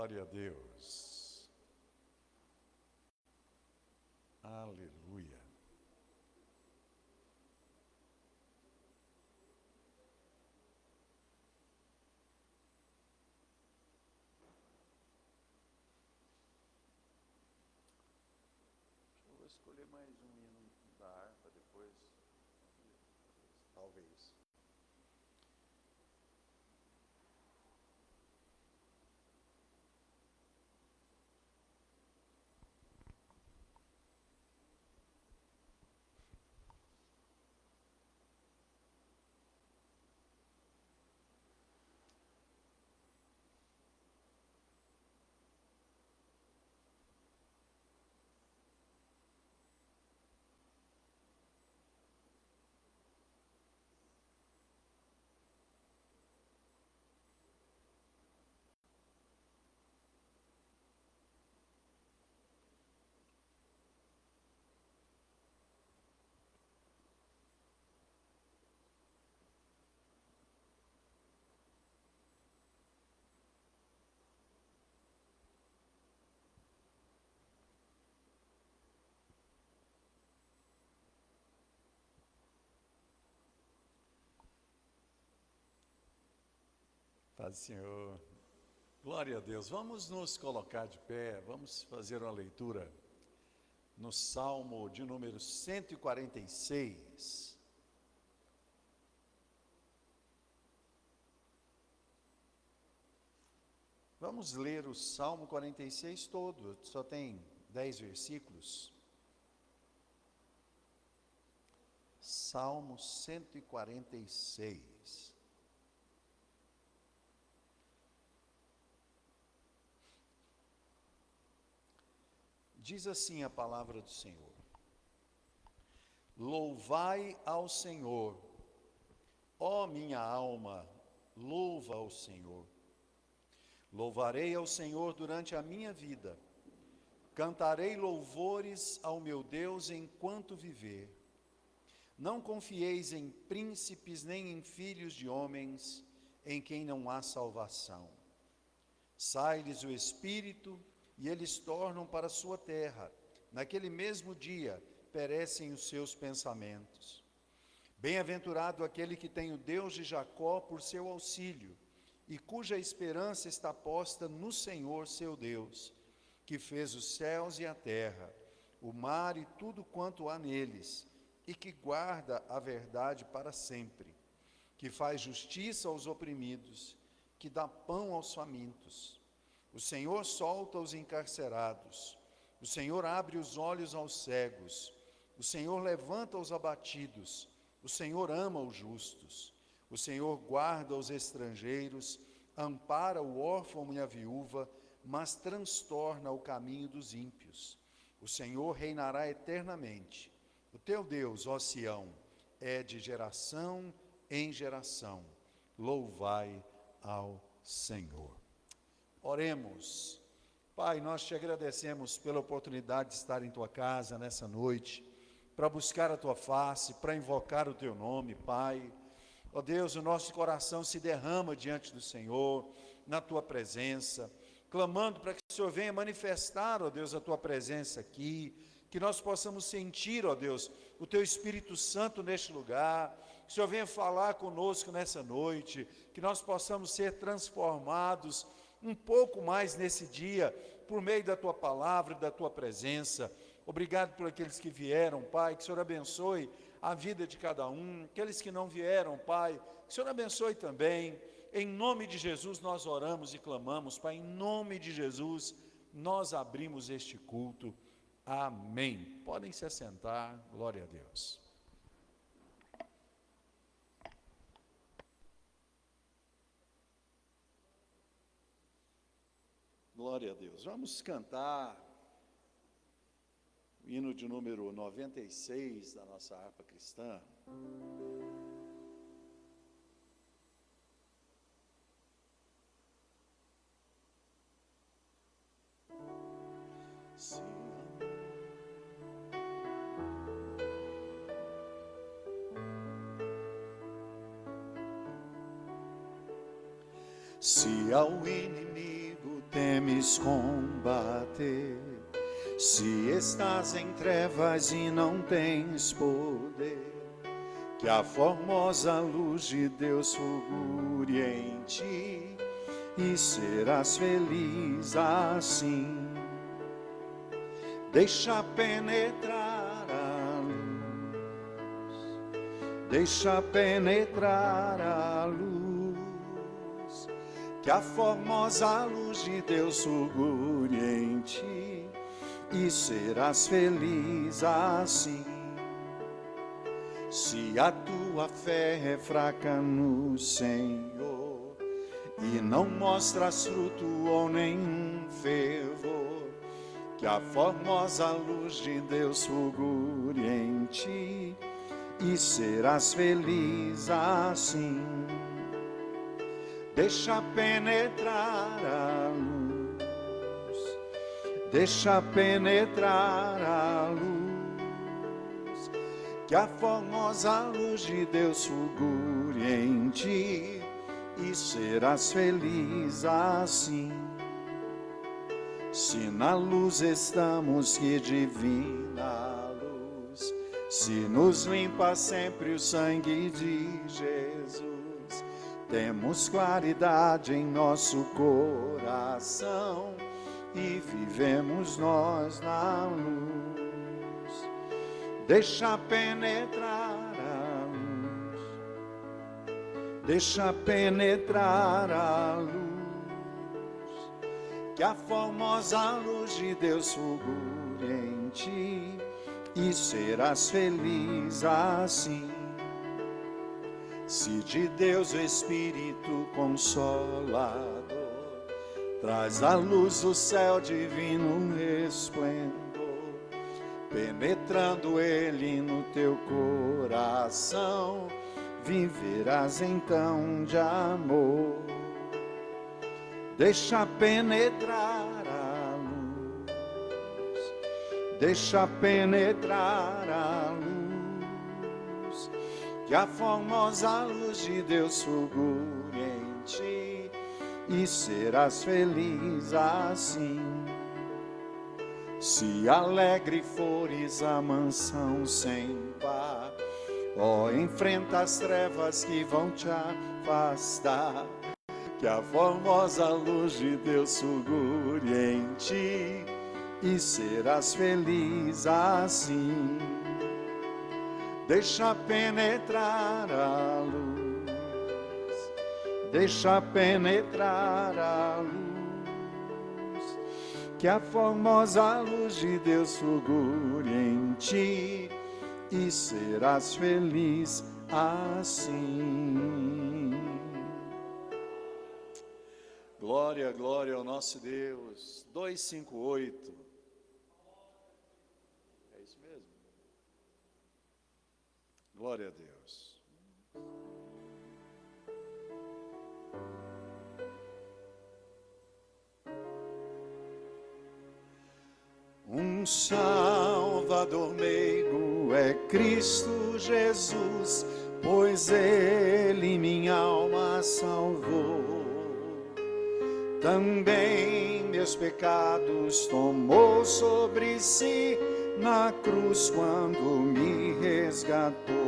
Glória a Deus. Aleluia. Eu vou escolher mais um hino da harpa depois, talvez. Paz do Senhor. Glória a Deus. Vamos nos colocar de pé, vamos fazer uma leitura no Salmo de número 146. Vamos ler o Salmo 46 todo, só tem 10 versículos. Salmo 146. Diz assim a palavra do Senhor: Louvai ao Senhor, ó minha alma, louva ao Senhor. Louvarei ao Senhor durante a minha vida, cantarei louvores ao meu Deus enquanto viver. Não confieis em príncipes nem em filhos de homens, em quem não há salvação. Sai-lhes o espírito, e eles tornam para a sua terra. Naquele mesmo dia perecem os seus pensamentos. Bem-aventurado aquele que tem o Deus de Jacó por seu auxílio, e cuja esperança está posta no Senhor seu Deus, que fez os céus e a terra, o mar e tudo quanto há neles, e que guarda a verdade para sempre, que faz justiça aos oprimidos, que dá pão aos famintos. O Senhor solta os encarcerados, o Senhor abre os olhos aos cegos, o Senhor levanta os abatidos, o Senhor ama os justos, o Senhor guarda os estrangeiros, ampara o órfão e a viúva, mas transtorna o caminho dos ímpios. O Senhor reinará eternamente. O teu Deus, ó Sião, é de geração em geração. Louvai ao Senhor. Oremos. Pai, nós te agradecemos pela oportunidade de estar em tua casa nessa noite, para buscar a tua face, para invocar o teu nome, Pai. Ó Deus, o nosso coração se derrama diante do Senhor, na tua presença, clamando para que o Senhor venha manifestar, ó Deus, a tua presença aqui, que nós possamos sentir, ó Deus, o teu Espírito Santo neste lugar, que o Senhor venha falar conosco nessa noite, que nós possamos ser transformados um pouco mais nesse dia, por meio da tua palavra e da tua presença. Obrigado por aqueles que vieram, Pai, que o Senhor abençoe a vida de cada um. Aqueles que não vieram, Pai, que o Senhor abençoe também. Em nome de Jesus nós oramos e clamamos, Pai, em nome de Jesus nós abrimos este culto. Amém. Podem se assentar, glória a Deus. Glória a Deus. Vamos cantar o hino de número 96 da nossa harpa cristã. Se ao inimigo teme temes combater, se estás em trevas e não tens poder, que a formosa luz de Deus fulgure em ti, e serás feliz assim. Deixa penetrar a luz, deixa penetrar a luz, que a formosa luz de Deus fulgure em ti, e serás feliz assim. Se a tua fé é fraca no Senhor, e não mostras fruto ou nenhum fervor, que a formosa luz de Deus fulgure em ti, e serás feliz assim. Deixa penetrar a luz, deixa penetrar a luz, que a formosa luz de Deus fulgure em ti, e serás feliz assim. Se na luz estamos, que divina luz, se nos limpa sempre o sangue de Jesus, temos claridade em nosso coração, e vivemos nós na luz. Deixa penetrar a luz, deixa penetrar a luz, que a formosa luz de Deus fulgure em ti, e serás feliz assim. Se de Deus o Espírito Consolador traz à luz o céu divino resplendor, penetrando ele no teu coração, viverás então de amor. Deixa penetrar a luz, deixa penetrar a luz, que a formosa luz de Deus fulgure em ti, e serás feliz assim. Se alegre fores a mansão sem par, ó, enfrenta as trevas que vão te afastar, que a formosa luz de Deus fulgure em ti, e serás feliz assim. Deixa penetrar a luz, deixa penetrar a luz, que a formosa luz de Deus fulgure em ti, e serás feliz assim. Glória, glória ao nosso Deus. 258. É isso mesmo? Glória a Deus. Um Salvador meigo é Cristo Jesus, pois Ele minha alma salvou. Também meus pecados tomou sobre si na cruz quando me resgatou.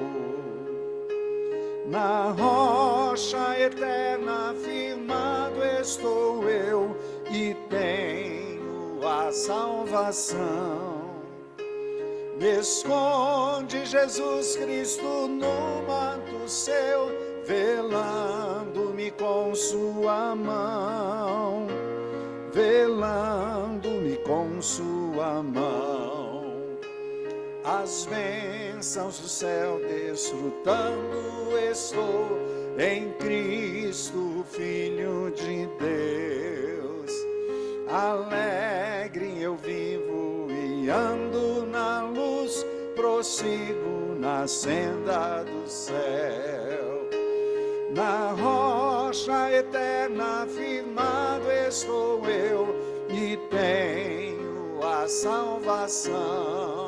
Na rocha eterna firmado estou eu, e tenho a salvação. Me esconde Jesus Cristo no manto seu, velando-me com sua mão, velando-me com sua mão. As bênçãos do céu desfrutando estou, em Cristo, Filho de Deus. Alegre eu vivo e ando na luz, prossigo na senda do céu. Na rocha eterna firmado estou eu, e tenho a salvação.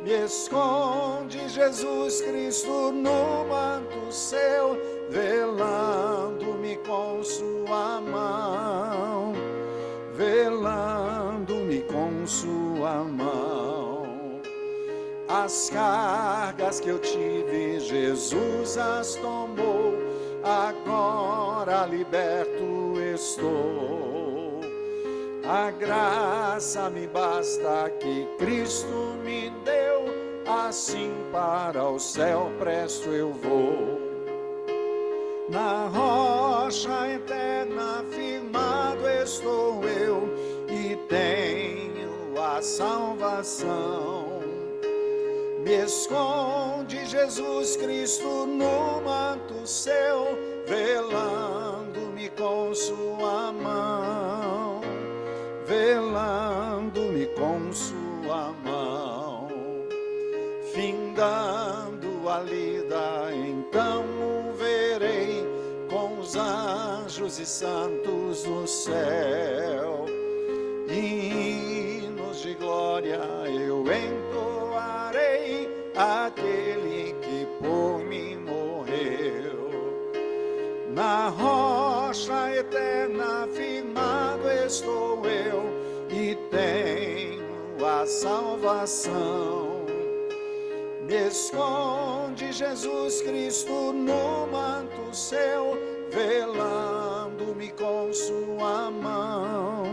Me esconde Jesus Cristo no manto seu, velando-me com sua mão, As cargas que eu tive, Jesus as tomou, agora liberto estou. A graça me basta que Cristo me deu, assim para o céu presto eu vou. Na rocha eterna firmado estou eu, e tenho a salvação. Me esconde Jesus Cristo no manto seu, velando-me com sua mão, velando-me com sua mão. Findando a lida, então o verei com os anjos e santos no céu. Hinos de glória eu entoarei, aquele que por mim morreu. Na rocha eterna firmado estou eu, e tenho a salvação. Me esconde Jesus Cristo no manto seu, velando-me com sua mão,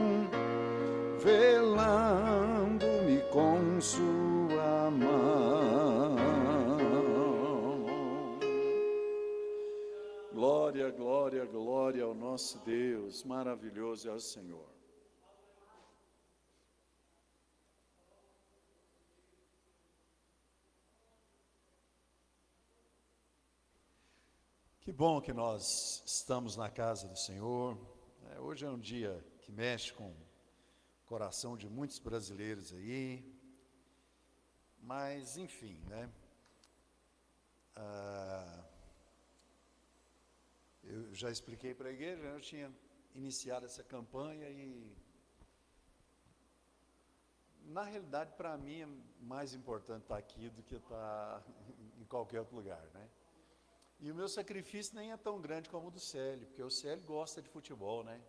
velando-me com sua mão. Glória, glória, glória ao nosso Deus, maravilhoso é o Senhor. Que bom que nós estamos na casa do Senhor. Hoje é um dia que mexe com o coração de muitos brasileiros aí, mas enfim, né? Eu já expliquei para a igreja, eu tinha iniciado essa campanha e, na realidade, para mim é mais importante estar aqui do que estar em qualquer outro lugar, né? E o meu sacrifício nem é tão grande como o do Célio, porque o Célio gosta de futebol, né?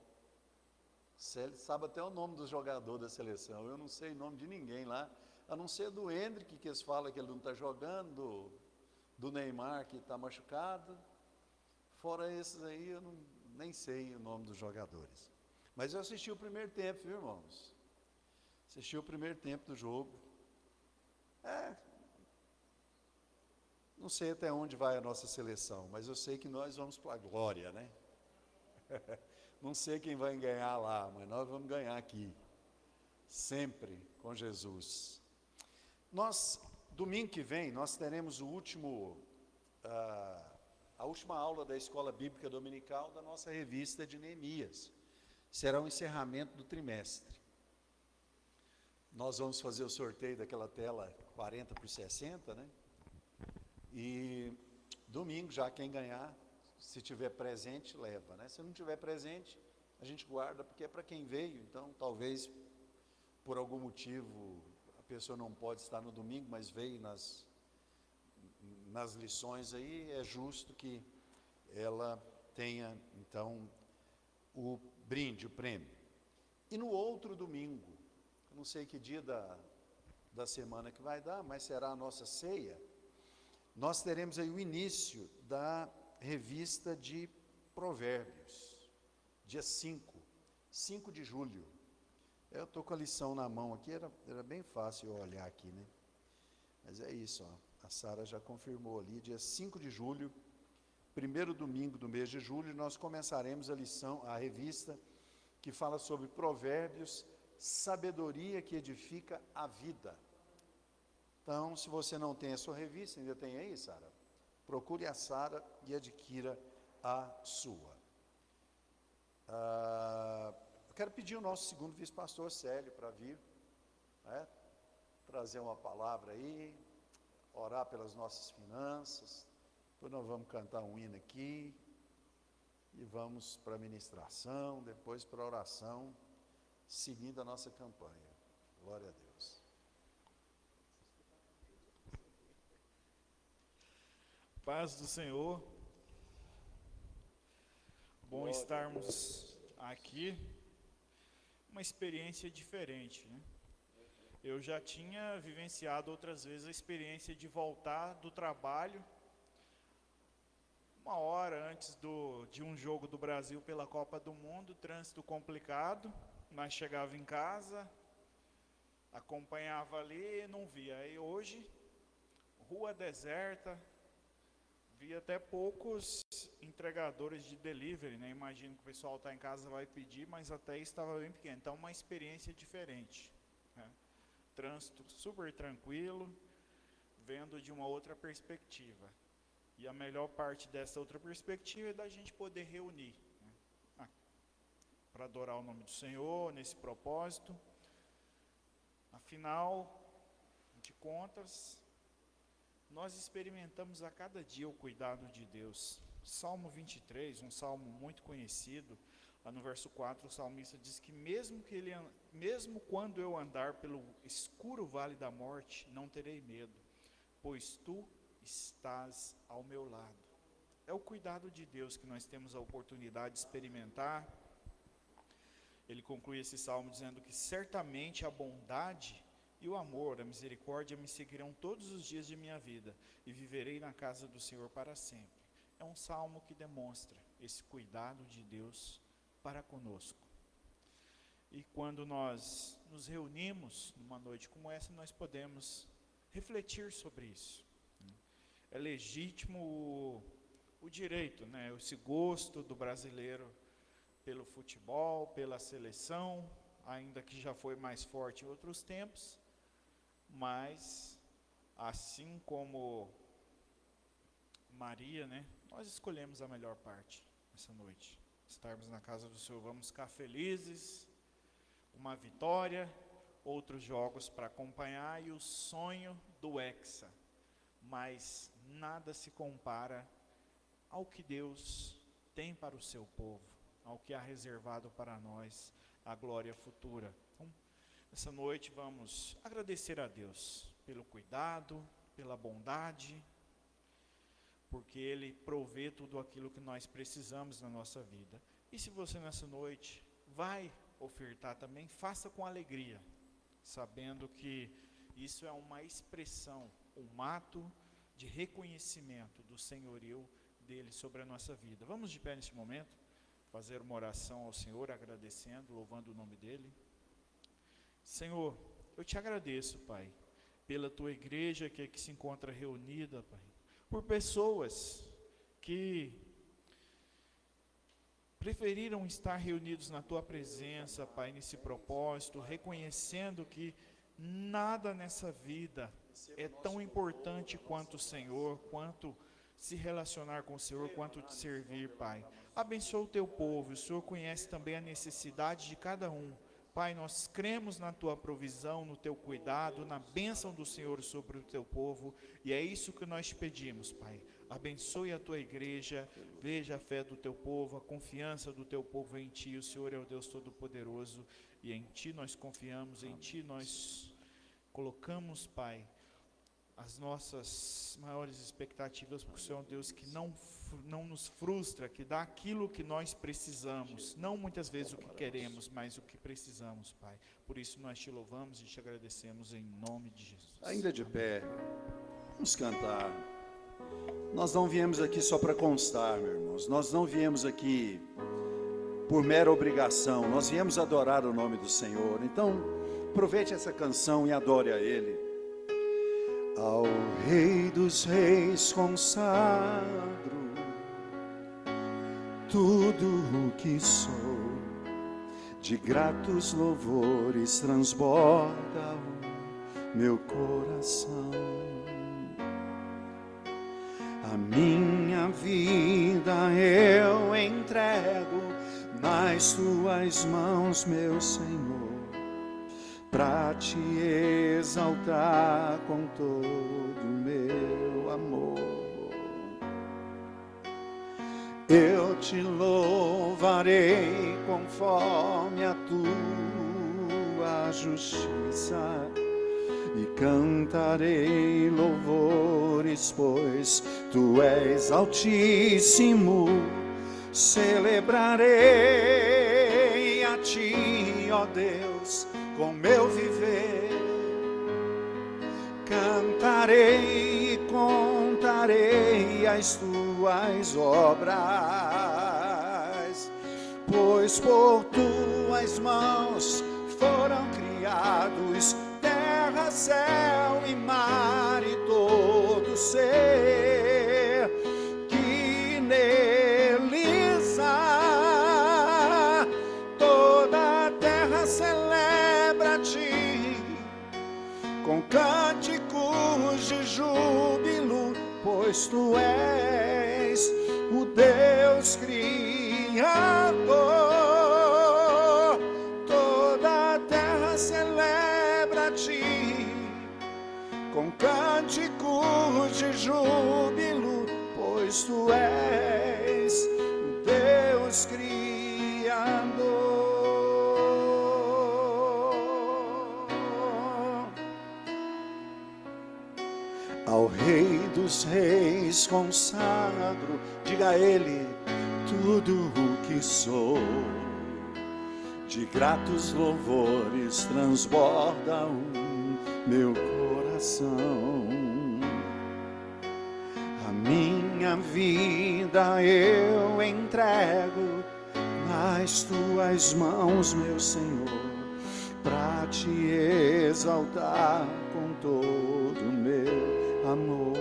O Célio sabe até o nome dos jogadores da seleção. Eu não sei o nome de ninguém lá, a não ser do Hendrick, que eles falam que ele não está jogando, do Neymar, que está machucado. Fora esses aí, eu nem sei o nome dos jogadores. Mas eu assisti o primeiro tempo, viu, irmãos? Assisti o primeiro tempo do jogo. Não sei até onde vai a nossa seleção, mas eu sei que nós vamos para a glória, né? Não sei quem vai ganhar lá, mas nós vamos ganhar aqui. Sempre com Jesus. Domingo que vem, nós teremos a última aula da Escola Bíblica Dominical da nossa revista de Neemias. Será o encerramento do trimestre. Nós vamos fazer o sorteio daquela tela 40x60, né? E domingo, já quem ganhar, se tiver presente, leva, né? Se não tiver presente, a gente guarda, porque é para quem veio. Então, talvez, por algum motivo, a pessoa não pode estar no domingo, mas veio nas lições aí, é justo que ela tenha, então, o brinde, o prêmio. E no outro domingo, não sei que dia da semana que vai dar, mas será a nossa ceia, nós teremos aí o início da revista de Provérbios, dia 5 de julho. Eu estou com a lição na mão aqui, era bem fácil eu olhar aqui, né? Mas é isso, ó, a Sara já confirmou ali, dia 5 de julho, primeiro domingo do mês de julho, nós começaremos a revista que fala sobre Provérbios, sabedoria que edifica a vida. Então, se você não tem a sua revista, ainda tem aí, Sara? Procure a Sara e adquira a sua. Eu quero pedir o nosso segundo vice-pastor Célio para vir, né, trazer uma palavra aí, orar pelas nossas finanças. Depois nós vamos cantar um hino aqui e vamos para a ministração, depois para a oração, seguindo a nossa campanha. Glória a Deus. Paz do Senhor, bom estarmos aqui, uma experiência diferente, né? Eu já tinha vivenciado outras vezes a experiência de voltar do trabalho uma hora antes de um jogo do Brasil pela Copa do Mundo, trânsito complicado, mas chegava em casa, acompanhava ali e não via. Aí hoje, rua deserta, vi até poucos entregadores de delivery, né? Imagino que o pessoal está em casa vai pedir, mas até estava bem pequeno. Então, uma experiência diferente, né? Trânsito super tranquilo, vendo de uma outra perspectiva. E a melhor parte dessa outra perspectiva é da gente poder reunir, né? Para adorar o nome do Senhor, nesse propósito. Afinal de contas, nós experimentamos a cada dia o cuidado de Deus. Salmo 23, um salmo muito conhecido, lá no verso 4, o salmista diz que mesmo quando eu andar pelo escuro vale da morte, não terei medo, pois tu estás ao meu lado. É o cuidado de Deus que nós temos a oportunidade de experimentar. Ele conclui esse salmo dizendo que certamente a bondade e o amor, a misericórdia me seguirão todos os dias de minha vida e viverei na casa do Senhor para sempre. É um salmo que demonstra esse cuidado de Deus para conosco. E quando nós nos reunimos numa noite como essa, nós podemos refletir sobre isso. É legítimo o direito, né? Esse gosto do brasileiro pelo futebol, pela seleção, ainda que já foi mais forte em outros tempos, mas assim como Maria, né? Nós escolhemos a melhor parte essa noite. Estarmos na casa do Senhor, vamos ficar felizes, uma vitória, outros jogos para acompanhar e o sonho do Hexa. Mas nada se compara ao que Deus tem para o seu povo, ao que há reservado para nós, a glória futura. Então, essa noite vamos agradecer a Deus pelo cuidado, pela bondade, porque Ele provê tudo aquilo que nós precisamos na nossa vida. E se você nessa noite vai ofertar também, faça com alegria, sabendo que isso é uma expressão, um ato de reconhecimento do senhorio dele sobre a nossa vida. Vamos de pé neste momento, fazer uma oração ao Senhor, agradecendo, louvando o nome dele. Senhor, eu te agradeço, Pai, pela tua igreja que aqui se encontra reunida, Pai, por pessoas que preferiram estar reunidos na tua presença, Pai, nesse propósito, reconhecendo que nada nessa vida é tão importante quanto o Senhor, quanto se relacionar com o Senhor, quanto te servir, Pai. Abençoa o teu povo, o Senhor conhece também a necessidade de cada um. Pai, nós cremos na tua provisão, no teu cuidado, na bênção do Senhor sobre o teu povo, e é isso que nós te pedimos, Pai. Abençoe a tua igreja, veja a fé do teu povo, a confiança do teu povo em ti. O Senhor é o Deus Todo-Poderoso, e em ti nós confiamos, em ti nós colocamos, Pai, as nossas maiores expectativas, porque o Senhor é um Deus que não nos frustra, que dá aquilo que nós precisamos, não muitas vezes o que queremos, mas o que precisamos, Pai. Por isso nós te louvamos e te agradecemos em nome de Jesus. Ainda de pé, vamos cantar. Nós não viemos aqui só para constar, meus irmãos, nós não viemos aqui por mera obrigação, nós viemos adorar o nome do Senhor. Então, aproveite essa canção e adore a Ele. Ao Rei dos Reis consagro tudo o que sou, de gratos louvores transborda o meu coração. A minha vida eu entrego nas tuas mãos, meu Senhor, para te exaltar com todo o meu amor. Eu te louvarei conforme a tua justiça e cantarei louvores, pois tu és altíssimo. Celebrarei a ti, ó Deus, com meu viver, Cantarei e contarei as tuas obras, pois por tuas mãos foram criados terra, céu e mar e todo ser que neles há. Toda a terra celebra-te com cânticos de júbilo, pois tu és o Deus Criador. Toda a terra celebra-te com cânticos de júbilo, pois tu és o Deus Criador. Ao Rei dos Reis consagro, diga a Ele tudo o que sou. De gratos louvores transborda o meu coração. A minha vida eu entrego nas tuas mãos, meu Senhor, para te exaltar com todo o meu amor.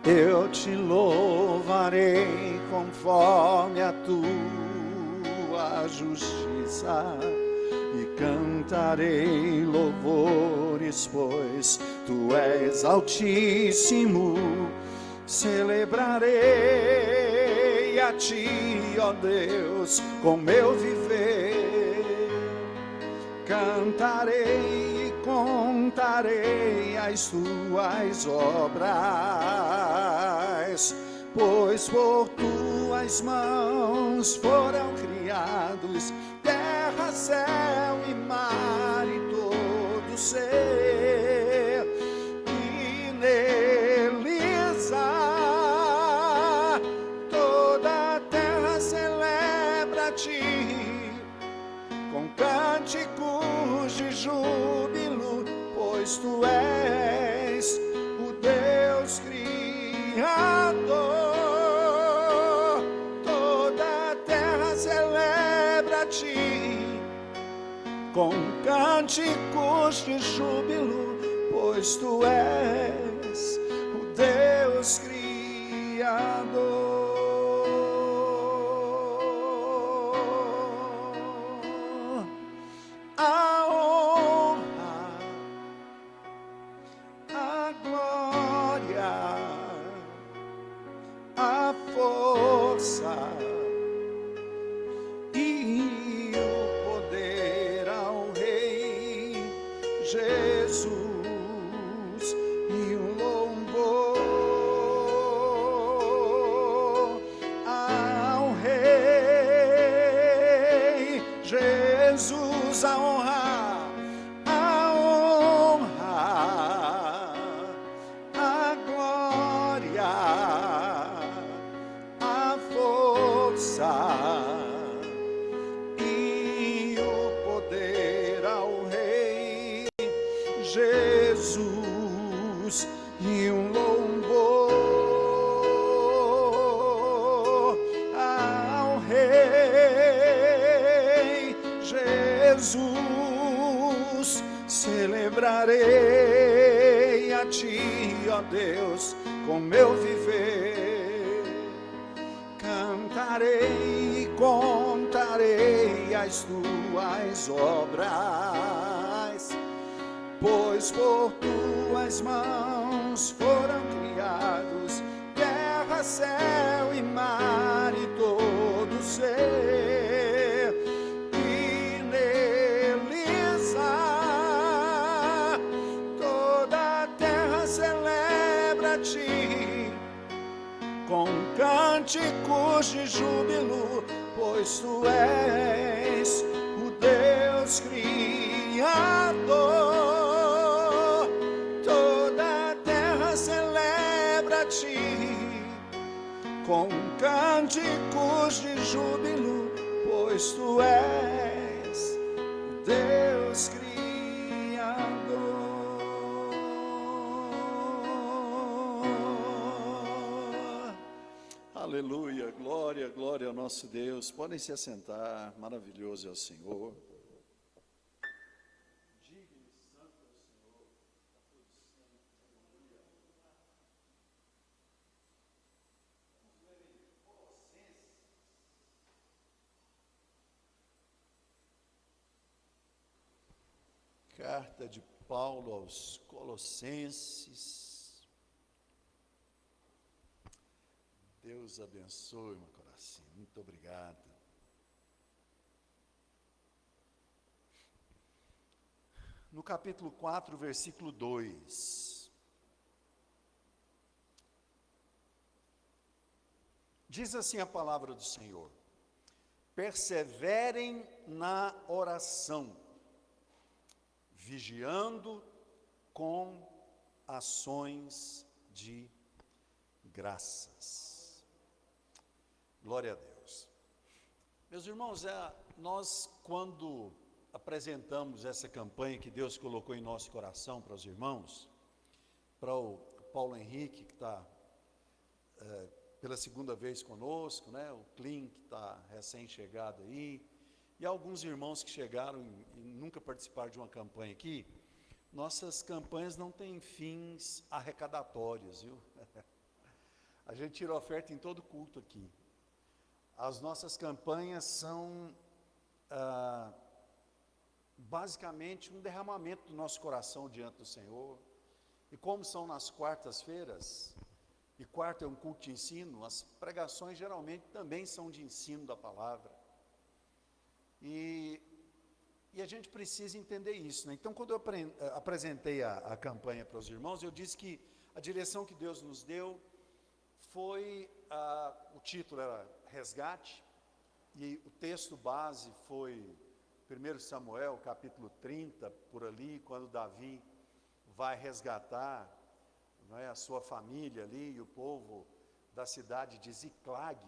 Eu te louvarei conforme a tua justiça e cantarei louvores, pois tu és altíssimo. Celebrarei a ti, ó Deus, com meu viver. Cantarei e contarei as tuas obras, pois por tuas mãos foram criados terra, céu e mar e todo ser que neles há. Toda a terra celebra-te com cânticos de júbilo, pois tu és o Deus Criador. Toda a terra celebra-te com cânticos de júbilo, pois tu és o Deus Criador. A honra, a glória, a força e o poder ao Rei Jesus e o louvor ao Rei Jesus. A honra, a glória, a força e o poder ao Rei Jesus e um louvor ao Rei Jesus. Celebrarei a ti, ó Deus, com meu viver. Cantarei e contarei as tuas obras, pois por tuas mãos foram criados terra, céu e mar e todo ser que neles há. Toda a terra celebra-te com cânticos de júbilo, pois tu és o Deus Criador. Toda a terra celebra-te com cânticos de júbilo, pois tu és o Deus Criador. Aleluia, glória, glória ao nosso Deus. Podem se assentar, maravilhoso é o Senhor. Carta de Paulo aos Colossenses. Deus abençoe, meu coração. Muito obrigado. No capítulo 4, versículo 2. Diz assim a palavra do Senhor: perseverem na oração, vigiando com ações de graças. Glória a Deus. Meus irmãos, nós quando apresentamos essa campanha que Deus colocou em nosso coração para os irmãos, para o Paulo Henrique, que está pela segunda vez conosco, né? O Clean, que está recém-chegado aí, e alguns irmãos que chegaram e nunca participaram de uma campanha aqui. Nossas campanhas não têm fins arrecadatórios, viu? A gente tira oferta em todo culto aqui. As nossas campanhas são basicamente um derramamento do nosso coração diante do Senhor. E como são nas quartas-feiras, e quarta é um culto de ensino, as pregações geralmente também são de ensino da palavra. E a gente precisa entender isso, né? Então, quando eu apresentei a campanha para os irmãos, eu disse que a direção que Deus nos deu foi, o título era Resgate, e o texto base foi 1 Samuel, capítulo 30, por ali, quando Davi vai resgatar, não é, a sua família ali, e o povo da cidade de Ziclag,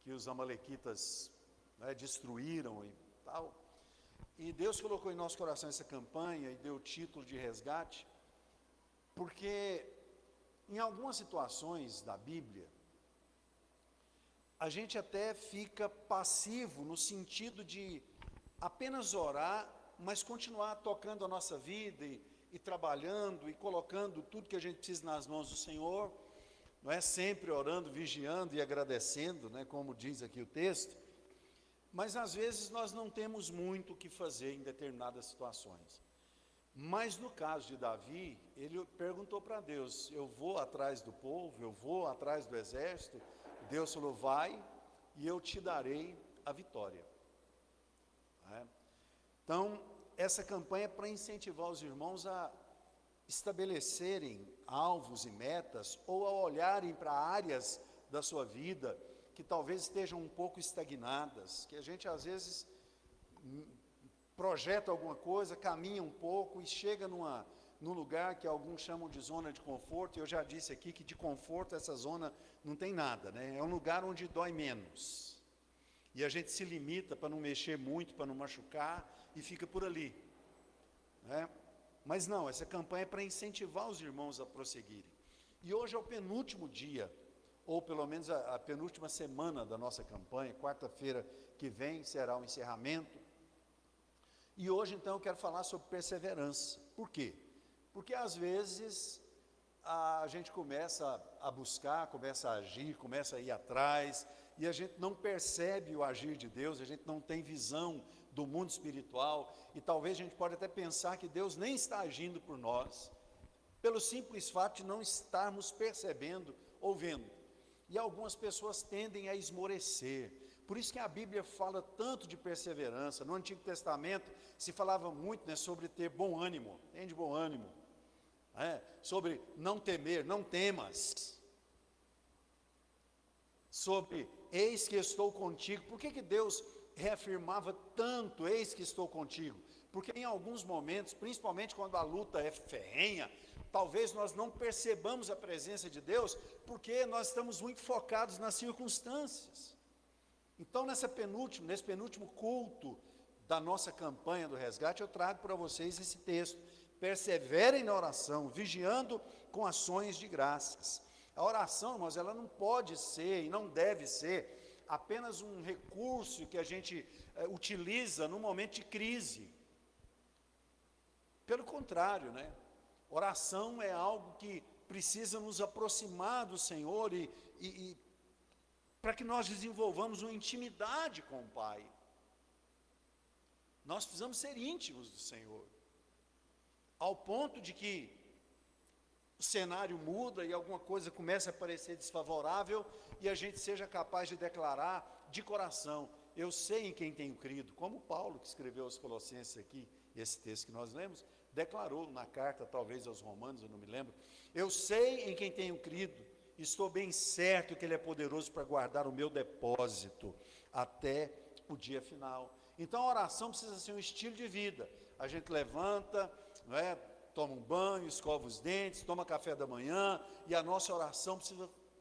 que os amalequitas, né, destruíram e tal. E Deus colocou em nosso coração essa campanha e deu o título de Resgate, porque em algumas situações da Bíblia, a gente até fica passivo no sentido de apenas orar, mas continuar tocando a nossa vida e trabalhando e colocando tudo que a gente precisa nas mãos do Senhor, não é, sempre orando, vigiando e agradecendo, né, como diz aqui o texto. Mas às vezes nós não temos muito o que fazer em determinadas situações. Mas no caso de Davi, ele perguntou para Deus: eu vou atrás do povo, eu vou atrás do exército? Deus falou: vai, e eu te darei a vitória. Então, essa campanha é para incentivar os irmãos a estabelecerem alvos e metas, ou a olharem para áreas da sua vida que talvez estejam um pouco estagnadas, que a gente às vezes projeta alguma coisa, caminha um pouco e chega num lugar que alguns chamam de zona de conforto. E eu já disse aqui que de conforto essa zona não tem nada, né? É um lugar onde dói menos. E a gente se limita para não mexer muito, para não machucar, e fica por ali, né? Mas não, essa campanha é para incentivar os irmãos a prosseguirem. E hoje é o penúltimo dia, ou pelo menos a penúltima semana da nossa campanha. Quarta-feira que vem será o encerramento. E hoje, então, eu quero falar sobre perseverança. Por quê? Porque, às vezes, a gente começa a buscar, começa a agir, começa a ir atrás, e a gente não percebe o agir de Deus, a gente não tem visão do mundo espiritual, e talvez a gente pode até pensar que Deus nem está agindo por nós, pelo simples fato de não estarmos percebendo ou vendo. E algumas pessoas tendem a esmorecer. Por isso que a Bíblia fala tanto de perseverança. No Antigo Testamento se falava muito, né, sobre ter bom ânimo, tem de bom ânimo, sobre não temer, não temas, sobre eis que estou contigo. Por que Deus reafirmava tanto eis que estou contigo? Porque em alguns momentos, principalmente quando a luta é ferrenha, talvez nós não percebamos a presença de Deus, porque nós estamos muito focados nas circunstâncias. Então, nesse penúltimo culto da nossa campanha do resgate, eu trago para vocês esse texto: perseverem na oração, vigiando com ações de graças. A oração, irmãos, ela não pode ser e não deve ser apenas um recurso que a gente utiliza no momento de crise. Pelo contrário, né? Oração é algo que precisa nos aproximar do Senhor e para que nós desenvolvamos uma intimidade com o Pai. Nós precisamos ser íntimos do Senhor, ao ponto de que o cenário muda e alguma coisa começa a parecer desfavorável e a gente seja capaz de declarar de coração: eu sei em quem tenho crido, como Paulo, que escreveu aos Colossenses aqui, esse texto que nós lemos, declarou na carta, talvez aos Romanos, eu não me lembro: eu sei em quem tenho crido, estou bem certo que Ele é poderoso para guardar o meu depósito até o dia final. Então a oração precisa ser um estilo de vida. A gente levanta, não é? Toma um banho, escova os dentes, toma café da manhã, e a nossa oração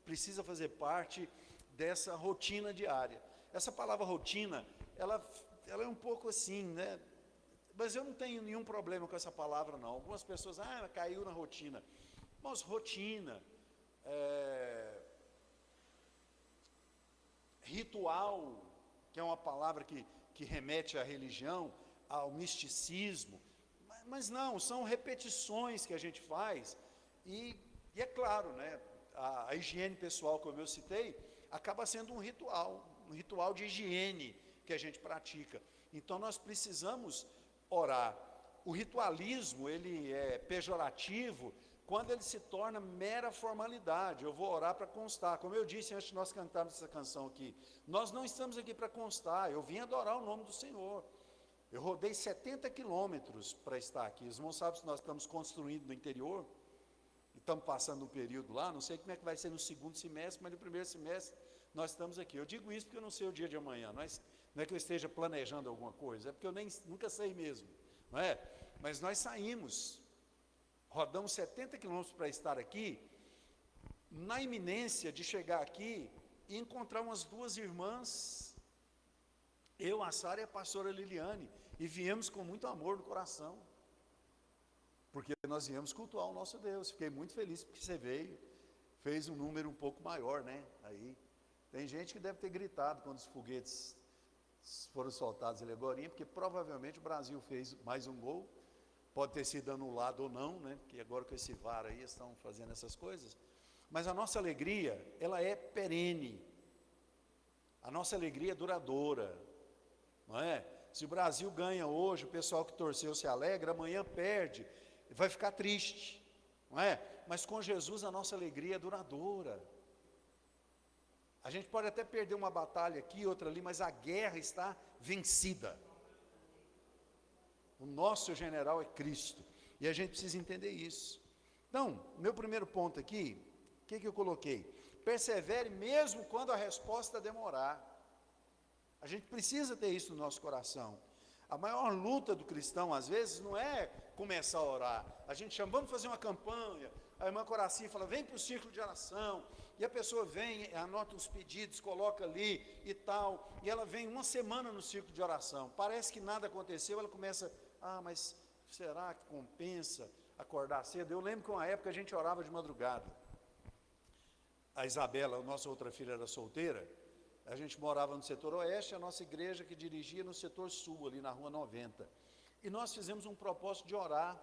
precisa fazer parte dessa rotina diária. Essa palavra rotina, ela é um pouco assim, né? Mas eu não tenho nenhum problema com essa palavra, não. Algumas pessoas, caiu na rotina. Mas rotina, ritual, que é uma palavra que remete à religião, ao misticismo, mas não, são repetições que a gente faz, e é claro, né, a higiene pessoal, como eu citei, acaba sendo um ritual de higiene que a gente pratica. Então nós precisamos orar. O ritualismo, ele é pejorativo quando ele se torna mera formalidade. Eu vou orar para constar. Como eu disse antes de nós cantarmos essa canção aqui, nós não estamos aqui para constar, eu vim adorar o nome do Senhor. Eu rodei 70 quilômetros para estar aqui. Os irmãos sabem que nós estamos construindo no interior, e estamos passando um período lá, não sei como é que vai ser no segundo semestre, mas no primeiro semestre nós estamos aqui. Eu digo isso porque eu não sei o dia de amanhã, não é que eu esteja planejando alguma coisa, é porque eu nunca sei mesmo, não é? Mas nós saímos, rodamos 70 quilômetros para estar aqui, na iminência de chegar aqui e encontrar umas duas irmãs, eu, a Sara e a pastora Liliane, e viemos com muito amor no coração, porque nós viemos cultuar o nosso Deus. Fiquei muito feliz porque você veio, fez um número um pouco maior, né? Aí, tem gente que deve ter gritado quando os foguetes foram soltados ali agora, porque provavelmente o Brasil fez mais um gol, pode ter sido anulado ou não, né? Porque agora com esse VAR aí estão fazendo essas coisas, mas a nossa alegria, ela é perene, a nossa alegria é duradoura, não é? Se o Brasil ganha hoje, o pessoal que torceu se alegra, amanhã perde, vai ficar triste, não é? Mas com Jesus a nossa alegria é duradoura. A gente pode até perder uma batalha aqui, outra ali, mas a guerra está vencida. O nosso general é Cristo, e a gente precisa entender isso. Então, meu primeiro ponto aqui, o que eu coloquei? Persevere mesmo quando a resposta demorar. A gente precisa ter isso no nosso coração. A maior luta do cristão, às vezes, não é começar a orar. A gente chama, vamos fazer uma campanha. A irmã Coraci fala, vem para o círculo de oração. E a pessoa vem, anota os pedidos, coloca ali e tal. E ela vem uma semana no círculo de oração. Parece que nada aconteceu, ela começa, mas será que compensa acordar cedo? Eu lembro que uma época a gente orava de madrugada. A Isabela, a nossa outra filha, era solteira. A gente morava no setor oeste, a nossa igreja que dirigia no setor sul, ali na rua 90. E nós fizemos um propósito de orar.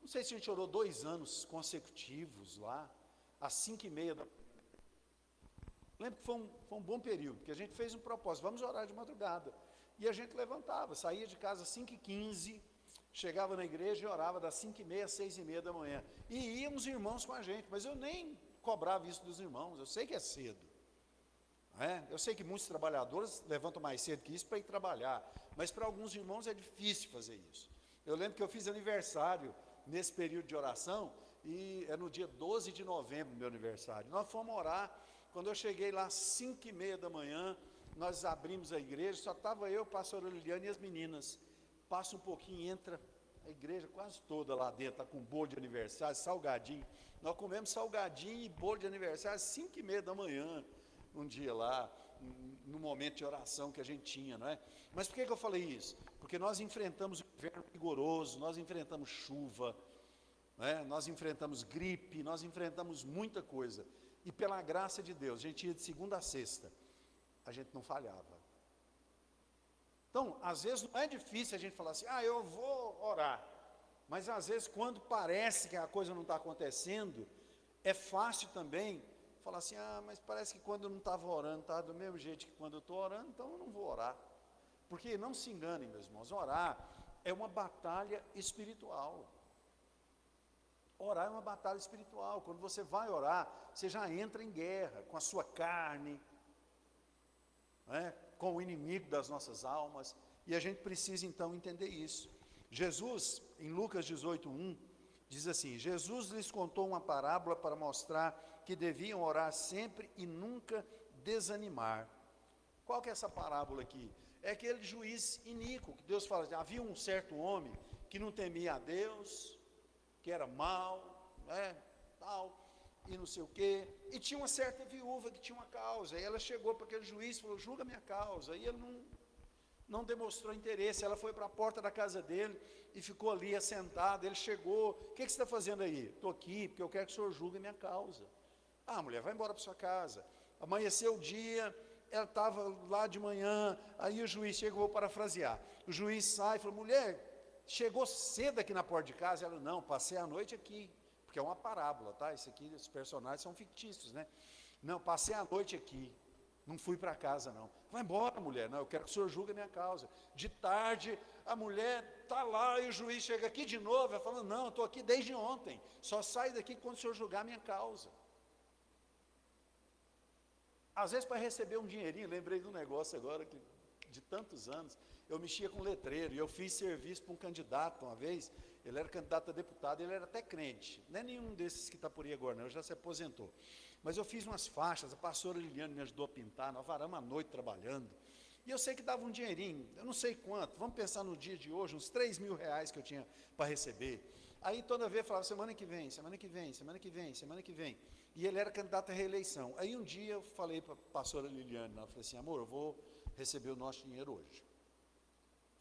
Não sei se a gente orou 2 anos consecutivos lá, às 5h30 da manhã. Lembro que foi um bom período, porque a gente fez um propósito, vamos orar de madrugada. E a gente levantava, saía de casa às 5h15, chegava na igreja e orava das 5h30 às 6h30 da manhã. E iam os irmãos com a gente, mas eu nem cobrava isso dos irmãos, eu sei que é cedo. Eu sei que muitos trabalhadores levantam mais cedo que isso para ir trabalhar, mas para alguns irmãos é difícil fazer isso. Eu lembro que eu fiz aniversário nesse período de oração, e é no dia 12 de novembro, meu aniversário. Nós fomos orar, quando eu cheguei lá às 5h30 da manhã, nós abrimos a igreja, só estava eu, a pastora Liliane e as meninas. Passa um pouquinho, entra a igreja quase toda lá dentro, está com bolo de aniversário, salgadinho. Nós comemos salgadinho e bolo de aniversário às 5h30 da manhã, um dia lá, no momento de oração que a gente tinha, não é? Mas por que eu falei isso? Porque nós enfrentamos um inverno rigoroso, nós enfrentamos chuva, Nós enfrentamos gripe, nós enfrentamos muita coisa. E pela graça de Deus, a gente ia de segunda a sexta, a gente não falhava. Então, às vezes não é difícil a gente falar assim, eu vou orar. Mas às vezes quando parece que a coisa não está acontecendo, é fácil também falar assim, mas parece que quando eu não estava orando, está do mesmo jeito que quando eu estou orando, então eu não vou orar. Porque não se enganem, meus irmãos, orar é uma batalha espiritual. Orar é uma batalha espiritual. Quando você vai orar, você já entra em guerra com a sua carne, com o inimigo das nossas almas, e a gente precisa então entender isso. Jesus, em Lucas 18:1, diz assim: Jesus lhes contou uma parábola para mostrar que deviam orar sempre e nunca desanimar. Qual que é essa parábola aqui? É aquele juiz iníquo, que Deus fala, havia um certo homem que não temia a Deus, que era mau, tal, e não sei o quê, e tinha uma certa viúva que tinha uma causa, e ela chegou para aquele juiz e falou, julga minha causa, e ele não demonstrou interesse. Ela foi para a porta da casa dele e ficou ali assentado. Ele chegou, o que você está fazendo aí? Estou aqui porque eu quero que o senhor julgue minha causa. Mulher, vai embora para sua casa. Amanheceu o dia, ela estava lá de manhã, aí o juiz chega, vou parafrasear, o juiz sai e fala, mulher, chegou cedo aqui na porta de casa? Ela, não, passei a noite aqui, porque é uma parábola, tá? Isso aqui, os personagens são fictícios, né? Não, passei a noite aqui, não fui para casa não. Vai embora, mulher, não, eu quero que o senhor julgue a minha causa. De tarde, a mulher está lá e o juiz chega aqui de novo, ela fala, não, eu estou aqui desde ontem, só saio daqui quando o senhor julgar a minha causa. Às vezes para receber um dinheirinho, lembrei de um negócio agora, que de tantos anos, eu mexia com letreiro, e eu fiz serviço para um candidato uma vez, ele era candidato a deputado, ele era até crente, não é nenhum desses que está por aí agora não, já se aposentou, mas eu fiz umas faixas, a pastora Liliane me ajudou a pintar, nós varamos a noite trabalhando, e eu sei que dava um dinheirinho, eu não sei quanto, vamos pensar no dia de hoje, uns 3 mil reais que eu tinha para receber. Aí toda vez eu falava, semana que vem, semana que vem, semana que vem, semana que vem. E ele era candidato à reeleição. Aí um dia eu falei para a pastora Liliane, eu falei assim, amor, eu vou receber o nosso dinheiro hoje.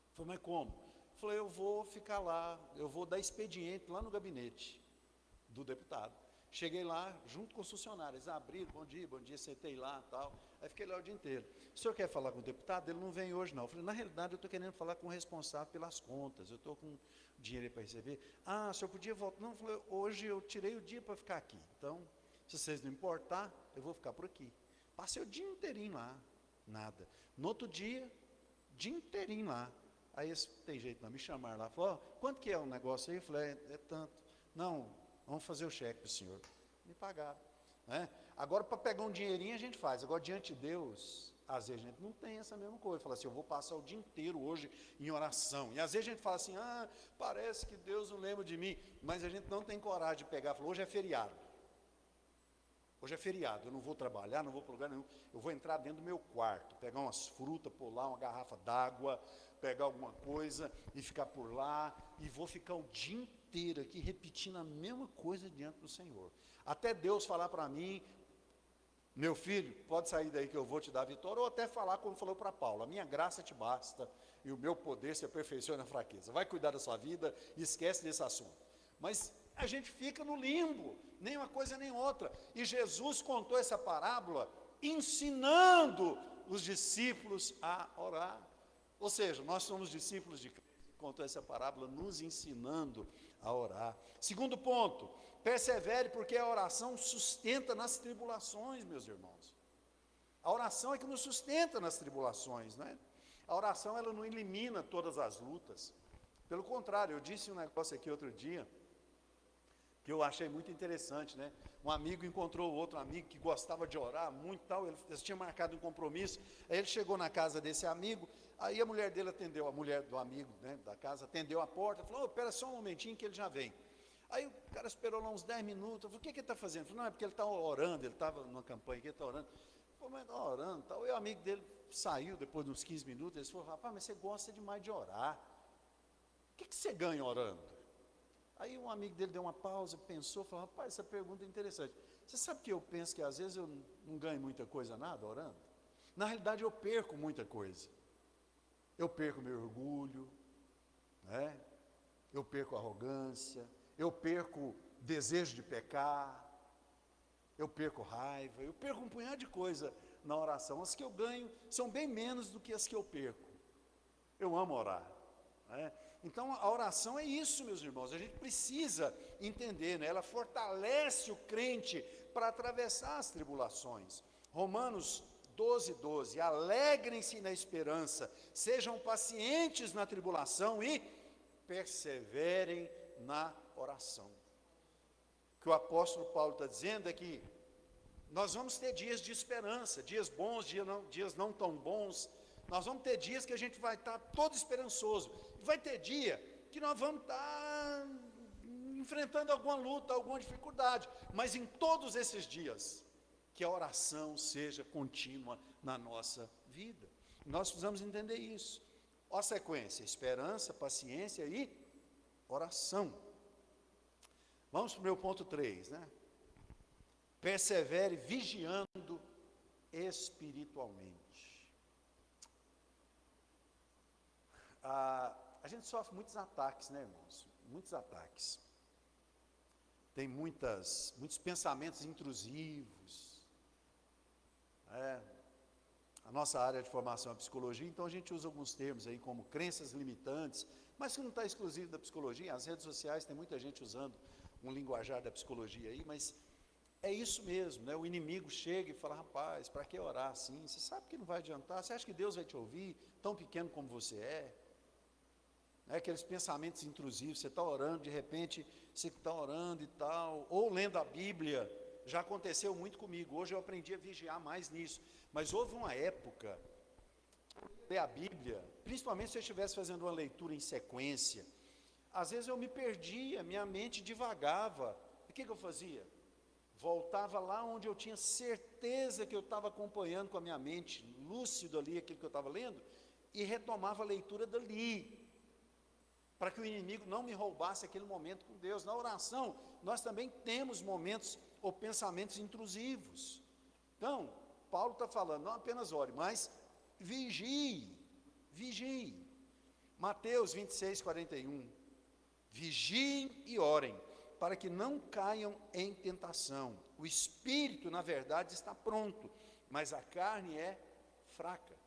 Eu falei, mas como? Eu falei, eu vou ficar lá, eu vou dar expediente lá no gabinete do deputado. Cheguei lá, junto com os funcionários, abriram, bom dia, sentei lá, tal. Aí fiquei lá o dia inteiro. O senhor quer falar com o deputado? Ele não vem hoje não. Eu falei, na realidade eu estou querendo falar com o responsável pelas contas, eu estou com dinheiro para receber. O senhor podia voltar? Não, eu falei, hoje eu tirei o dia para ficar aqui, então, se vocês não importar, eu vou ficar por aqui. Passei o dia inteirinho lá, nada. No outro dia inteirinho lá. Aí tem jeito não, me chamaram lá, falou, quanto que é o negócio aí? Eu falei, é tanto. Não, vamos fazer o cheque para o senhor. Me pagaram. Agora, para pegar um dinheirinho a gente faz, agora diante de Deus, às vezes a gente não tem essa mesma coisa, fala assim, eu vou passar o dia inteiro hoje em oração, e às vezes a gente fala assim, parece que Deus não lembra de mim, mas a gente não tem coragem de pegar, fala, hoje é feriado, eu não vou trabalhar, não vou para lugar nenhum, eu vou entrar dentro do meu quarto, pegar umas frutas, pôr lá uma garrafa d'água, pegar alguma coisa e ficar por lá, e vou ficar o dia inteiro aqui repetindo a mesma coisa diante do Senhor, até Deus falar para mim, meu filho, pode sair daí que eu vou te dar a vitória, ou até falar como falou para Paulo, a minha graça te basta, e o meu poder se aperfeiçoa na fraqueza, vai cuidar da sua vida, e esquece desse assunto, mas a gente fica no limbo, nem uma coisa nem outra, e Jesus contou essa parábola, ensinando os discípulos a orar, ou seja, nós somos discípulos de Cristo, contou essa parábola nos ensinando a orar. Segundo ponto, persevere porque a oração sustenta nas tribulações, meus irmãos. A oração é que nos sustenta nas tribulações, não é? A oração, ela não elimina todas as lutas. Pelo contrário, eu disse um negócio aqui outro dia, que eu achei muito interessante, né? Um amigo encontrou outro amigo que gostava de orar muito e tal, eles tinham marcado um compromisso, aí ele chegou na casa desse amigo, aí a mulher dele atendeu, a mulher do amigo, né, da casa, atendeu a porta, falou, espera só um momentinho que ele já vem. Aí o cara esperou lá uns 10 minutos, eu falei, o que ele está fazendo? Ele falou, não, é porque ele está orando, ele estava numa campanha aqui, ele está orando. Eu falei, mas está orando e tal. E o amigo dele saiu depois de uns 15 minutos, ele falou, rapaz, mas você gosta demais de orar. O que você ganha orando? Aí um amigo dele deu uma pausa, pensou, falou, rapaz, essa pergunta é interessante. Você sabe que eu penso que às vezes eu não ganho muita coisa nada orando? Na realidade eu perco muita coisa. Eu perco meu orgulho, né? Eu perco a arrogância, eu perco desejo de pecar, eu perco raiva, eu perco um punhado de coisa na oração. As que eu ganho são bem menos do que as que eu perco. Eu amo orar, né? Então a oração é isso, meus irmãos, a gente precisa entender, né? Ela fortalece o crente para atravessar as tribulações. Romanos 12:12, alegrem-se na esperança, sejam pacientes na tribulação e perseverem na oração. O que o apóstolo Paulo está dizendo é que nós vamos ter dias de esperança, dias bons, dias não tão bons. Nós vamos ter dias que a gente vai estar todo esperançoso. Vai ter dia que nós vamos estar enfrentando alguma luta, alguma dificuldade. Mas em todos esses dias, que a oração seja contínua na nossa vida. Nós precisamos entender isso. Ó, a sequência: esperança, paciência e oração. Vamos para o meu ponto 3, né? Persevere vigiando espiritualmente. A gente sofre muitos ataques, né, irmãos? Muitos ataques. Tem muitos pensamentos intrusivos. A nossa área de formação é a psicologia, então a gente usa alguns termos aí como crenças limitantes, mas que não está exclusivo da psicologia. As redes sociais tem muita gente usando um linguajar da psicologia aí, mas é isso mesmo, né? O inimigo chega e fala: rapaz, para que orar assim? Você sabe que não vai adiantar, você acha que Deus vai te ouvir, tão pequeno como você é? Aqueles pensamentos intrusivos, você está orando, de repente você está orando e tal, ou lendo a Bíblia. Já aconteceu muito comigo, hoje eu aprendi a vigiar mais nisso, mas houve uma época, ler a Bíblia, principalmente se eu estivesse fazendo uma leitura em sequência, às vezes eu me perdia, minha mente divagava. O que eu fazia? Voltava lá onde eu tinha certeza que eu estava acompanhando com a minha mente, lúcido ali aquilo que eu estava lendo, e retomava a leitura dali, para que o inimigo não me roubasse aquele momento com Deus. Na oração, nós também temos momentos ou pensamentos intrusivos. Então, Paulo está falando, não apenas ore, mas vigie. Mateus 26:41, vigiem e orem, para que não caiam em tentação. O espírito, na verdade, está pronto, mas a carne é fraca.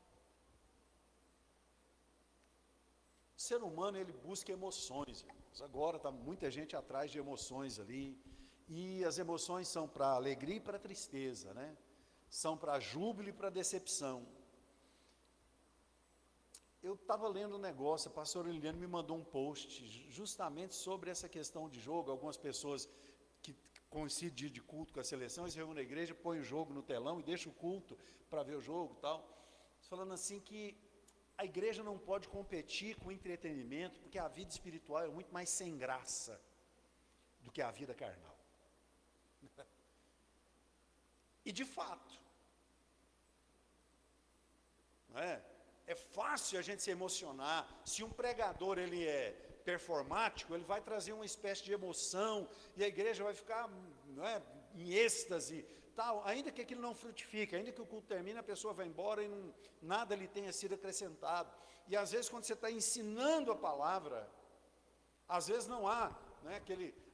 O ser humano, ele busca emoções, irmãos. Agora está muita gente atrás de emoções ali, e as emoções são para alegria e para tristeza, né? São para júbilo e para decepção. Eu estava lendo um negócio, a pastora Liliane me mandou um post justamente sobre essa questão de jogo. Algumas pessoas que coincidem dia de culto com a seleção, eles reúnem na igreja, põem o jogo no telão e deixam o culto para ver o jogo e tal. Falando assim que a igreja não pode competir com o entretenimento, porque a vida espiritual é muito mais sem graça do que a vida carnal. E de fato, não é? É fácil a gente se emocionar. Se um pregador ele é performático, ele vai trazer uma espécie de emoção, e a igreja vai ficar, não é, em êxtase, tal, ainda que aquilo não frutifique, ainda que o culto termine, a pessoa vai embora e nada lhe tenha sido acrescentado. E às vezes, quando você está ensinando a palavra, às vezes não há, né,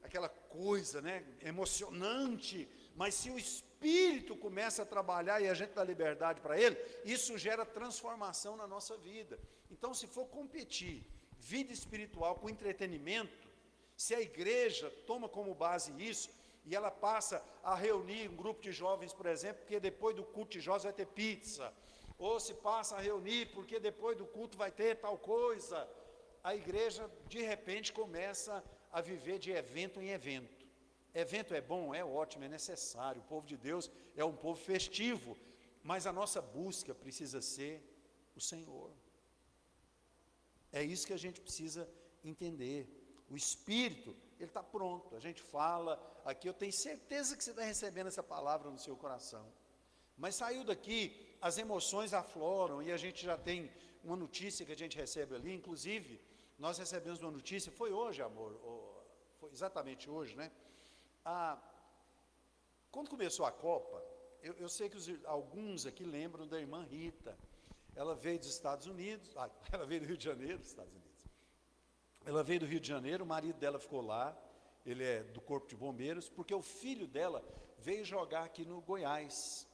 aquela coisa, né, emocionante, mas se o Espírito começa a trabalhar e a gente dá liberdade para ele, isso gera transformação na nossa vida. Então, se for competir vida espiritual com entretenimento, se a igreja toma como base isso, e ela passa a reunir um grupo de jovens, por exemplo, porque depois do culto de jovens vai ter pizza, ou se passa a reunir porque depois do culto vai ter tal coisa, a igreja de repente começa a viver de evento em evento. Evento é bom, é ótimo, é necessário, o povo de Deus é um povo festivo, mas a nossa busca precisa ser o Senhor. É isso que a gente precisa entender. O Espírito, ele está pronto, a gente fala aqui, eu tenho certeza que você está recebendo essa palavra no seu coração, mas saiu daqui, as emoções afloram, e a gente já tem uma notícia que a gente recebe ali. Inclusive, nós recebemos uma notícia, foi hoje, amor, foi exatamente hoje, né? Quando começou a Copa, eu sei que alguns aqui lembram da irmã Rita. Ela veio dos Estados Unidos, ela veio do Rio de Janeiro, Estados Unidos. Ela veio do Rio de Janeiro, o marido dela ficou lá, ele é do Corpo de Bombeiros, porque o filho dela veio jogar aqui no Goiás,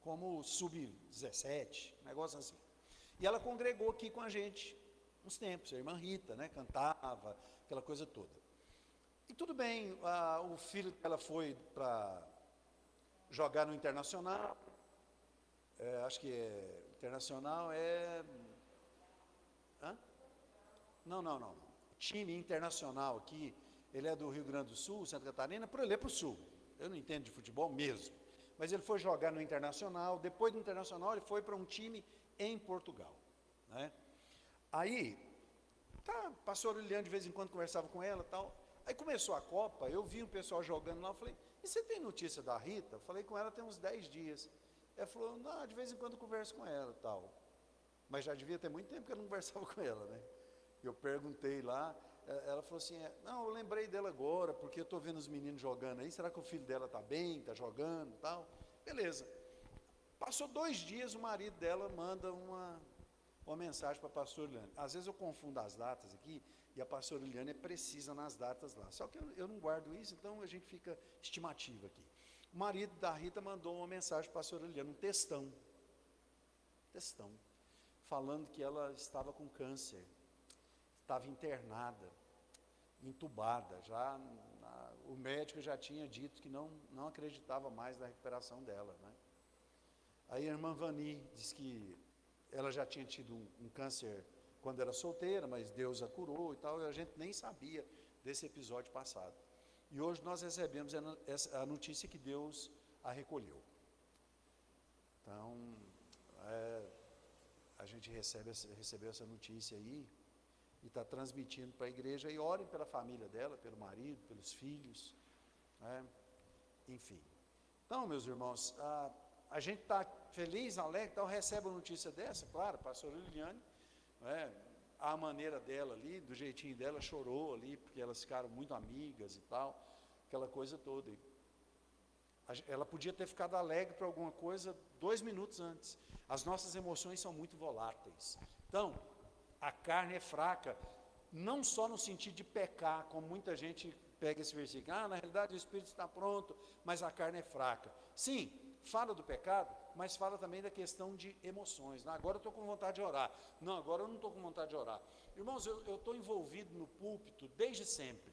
como sub-17, negócio assim. E ela congregou aqui com a gente uns tempos, a irmã Rita, né, cantava, aquela coisa toda. E tudo bem, o filho dela foi para jogar no Internacional, acho que Internacional Hã? Não. Time internacional aqui, ele é do Rio Grande do Sul, Santa Catarina, ele é para o Sul. Eu não entendo de futebol mesmo. Mas ele foi jogar no Internacional, depois do Internacional ele foi para um time em Portugal. Né? Aí, pastor Liliane de vez em quando conversava com ela e tal. Aí começou a Copa, eu vi o pessoal jogando lá, eu falei, e você tem notícia da Rita? Eu falei com ela tem uns 10 dias. Ela falou, não, de vez em quando eu converso com ela e tal. Mas já devia ter muito tempo que eu não conversava com ela, né? Eu perguntei lá, ela falou assim, não, eu lembrei dela agora, porque eu estou vendo os meninos jogando aí, será que o filho dela está bem, está jogando e tal? Beleza. Passou 2 dias, o marido dela manda uma mensagem para a pastora Liliane. Às vezes eu confundo as datas aqui, e a pastora Liliane é precisa nas datas lá. Só que eu não guardo isso, então a gente fica estimativa aqui. O marido da Rita mandou uma mensagem para a pastora Liliane, um textão, falando que ela estava com câncer, estava internada, entubada, o médico já tinha dito que não acreditava mais na recuperação dela, né? Aí a irmã Vani disse que ela já tinha tido um câncer quando era solteira, mas Deus a curou e tal, e a gente nem sabia desse episódio passado. E hoje nós recebemos a notícia que Deus a recolheu. Então, a gente recebeu essa notícia aí, e está transmitindo para a igreja, e orem pela família dela, pelo marido, pelos filhos, né? Enfim. Então, meus irmãos, a gente está feliz, alegre, então recebe uma notícia dessa, claro, a pastora Liliane, né, a maneira dela ali, do jeitinho dela, chorou ali, porque elas ficaram muito amigas e tal, aquela coisa toda. Ela podia ter ficado alegre por alguma coisa 2 minutos antes. As nossas emoções são muito voláteis. Então, a carne é fraca, não só no sentido de pecar, como muita gente pega esse versículo, na realidade o Espírito está pronto, mas a carne é fraca. Sim, fala do pecado, mas fala também da questão de emoções. Agora eu estou com vontade de orar. Não, agora eu não estou com vontade de orar. Irmãos, eu estou envolvido no púlpito desde sempre.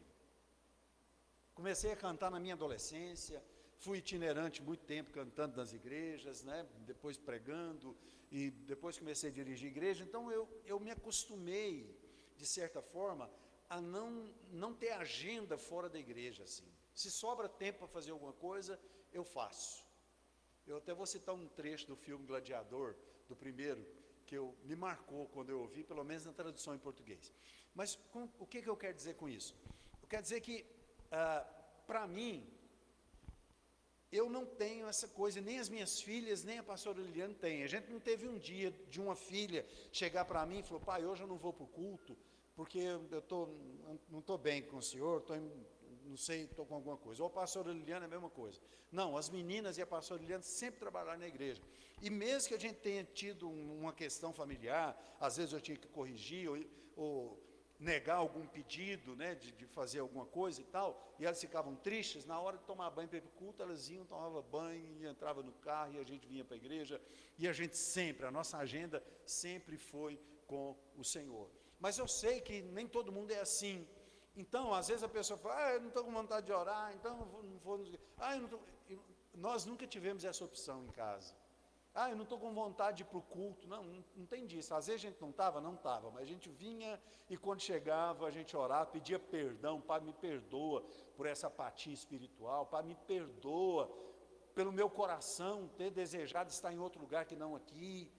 Comecei a cantar na minha adolescência, fui itinerante muito tempo cantando nas igrejas, né? Depois pregando, e depois comecei a dirigir igreja. Então eu me acostumei, de certa forma, a não ter agenda fora da igreja, assim. Se sobra tempo para fazer alguma coisa, eu faço. Eu até vou citar um trecho do filme Gladiador, do primeiro, que me marcou quando eu ouvi, pelo menos na tradução em português. Mas o que eu quero dizer com isso? Eu quero dizer que, para mim, eu não tenho essa coisa, nem as minhas filhas, nem a pastora Liliane tem. A gente não teve um dia de uma filha chegar para mim e falar, pai, hoje eu não vou para o culto, porque eu não estou bem com o senhor, não sei, estou com alguma coisa. Ou a pastora Liliane é a mesma coisa. Não, as meninas e a pastora Liliane sempre trabalharam na igreja. E mesmo que a gente tenha tido uma questão familiar, às vezes eu tinha que corrigir ou negar algum pedido, né, de fazer alguma coisa e tal, e elas ficavam tristes, na hora de tomar banho para ir para o culto, elas iam, tomavam banho, e entravam no carro, e a gente vinha para a igreja, e a nossa agenda sempre foi com o Senhor. Mas eu sei que nem todo mundo é assim. Então, às vezes a pessoa fala, eu não estou com vontade de orar, então não vou. Nós nunca tivemos essa opção em casa. Eu não estou com vontade de ir para o culto. Não tem disso. Às vezes a gente não estava, mas a gente vinha e quando chegava a gente orava, pedia perdão, Pai, me perdoa por essa apatia espiritual, Pai, me perdoa pelo meu coração ter desejado estar em outro lugar que não aqui,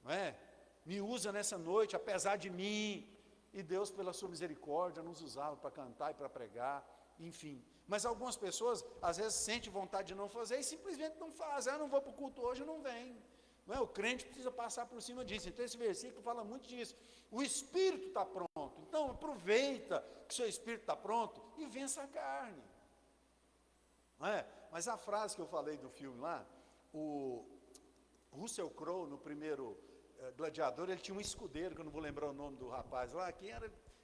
não é? Me usa nessa noite, apesar de mim. E Deus, pela sua misericórdia, nos usava para cantar e para pregar, enfim. Mas algumas pessoas, às vezes, sentem vontade de não fazer e simplesmente não fazem. Não vou para o culto hoje, não vem. Não é? O crente precisa passar por cima disso. Então, esse versículo fala muito disso. O Espírito está pronto. Então, aproveita que o seu Espírito está pronto e vença a carne. Não é? Mas a frase que eu falei do filme lá, o Russell Crowe, no primeiro Gladiador, ele tinha um escudeiro, que eu não vou lembrar o nome do rapaz lá,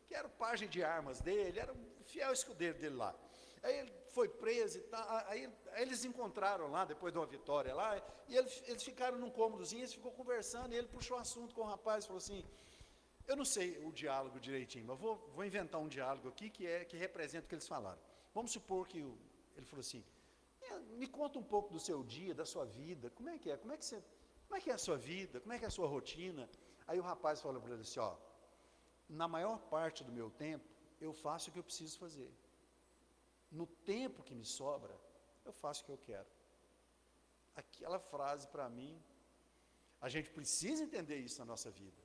que era o pajem de armas dele, era um fiel escudeiro dele lá. Aí ele foi preso e tal, aí eles encontraram lá, depois de uma vitória lá, e eles ficaram num cômodozinho, eles ficou conversando, e ele puxou o assunto com o rapaz, falou assim, eu não sei o diálogo direitinho, mas vou inventar um diálogo aqui que representa o que eles falaram. Vamos supor que ele falou assim, me conta um pouco do seu dia, da sua vida, como é que é? Como é que é a sua vida? Como é que é a sua rotina? Aí o rapaz falou para ele assim, ó, na maior parte do meu tempo, eu faço o que eu preciso fazer. No tempo que me sobra, eu faço o que eu quero. Aquela frase para mim, a gente precisa entender isso na nossa vida,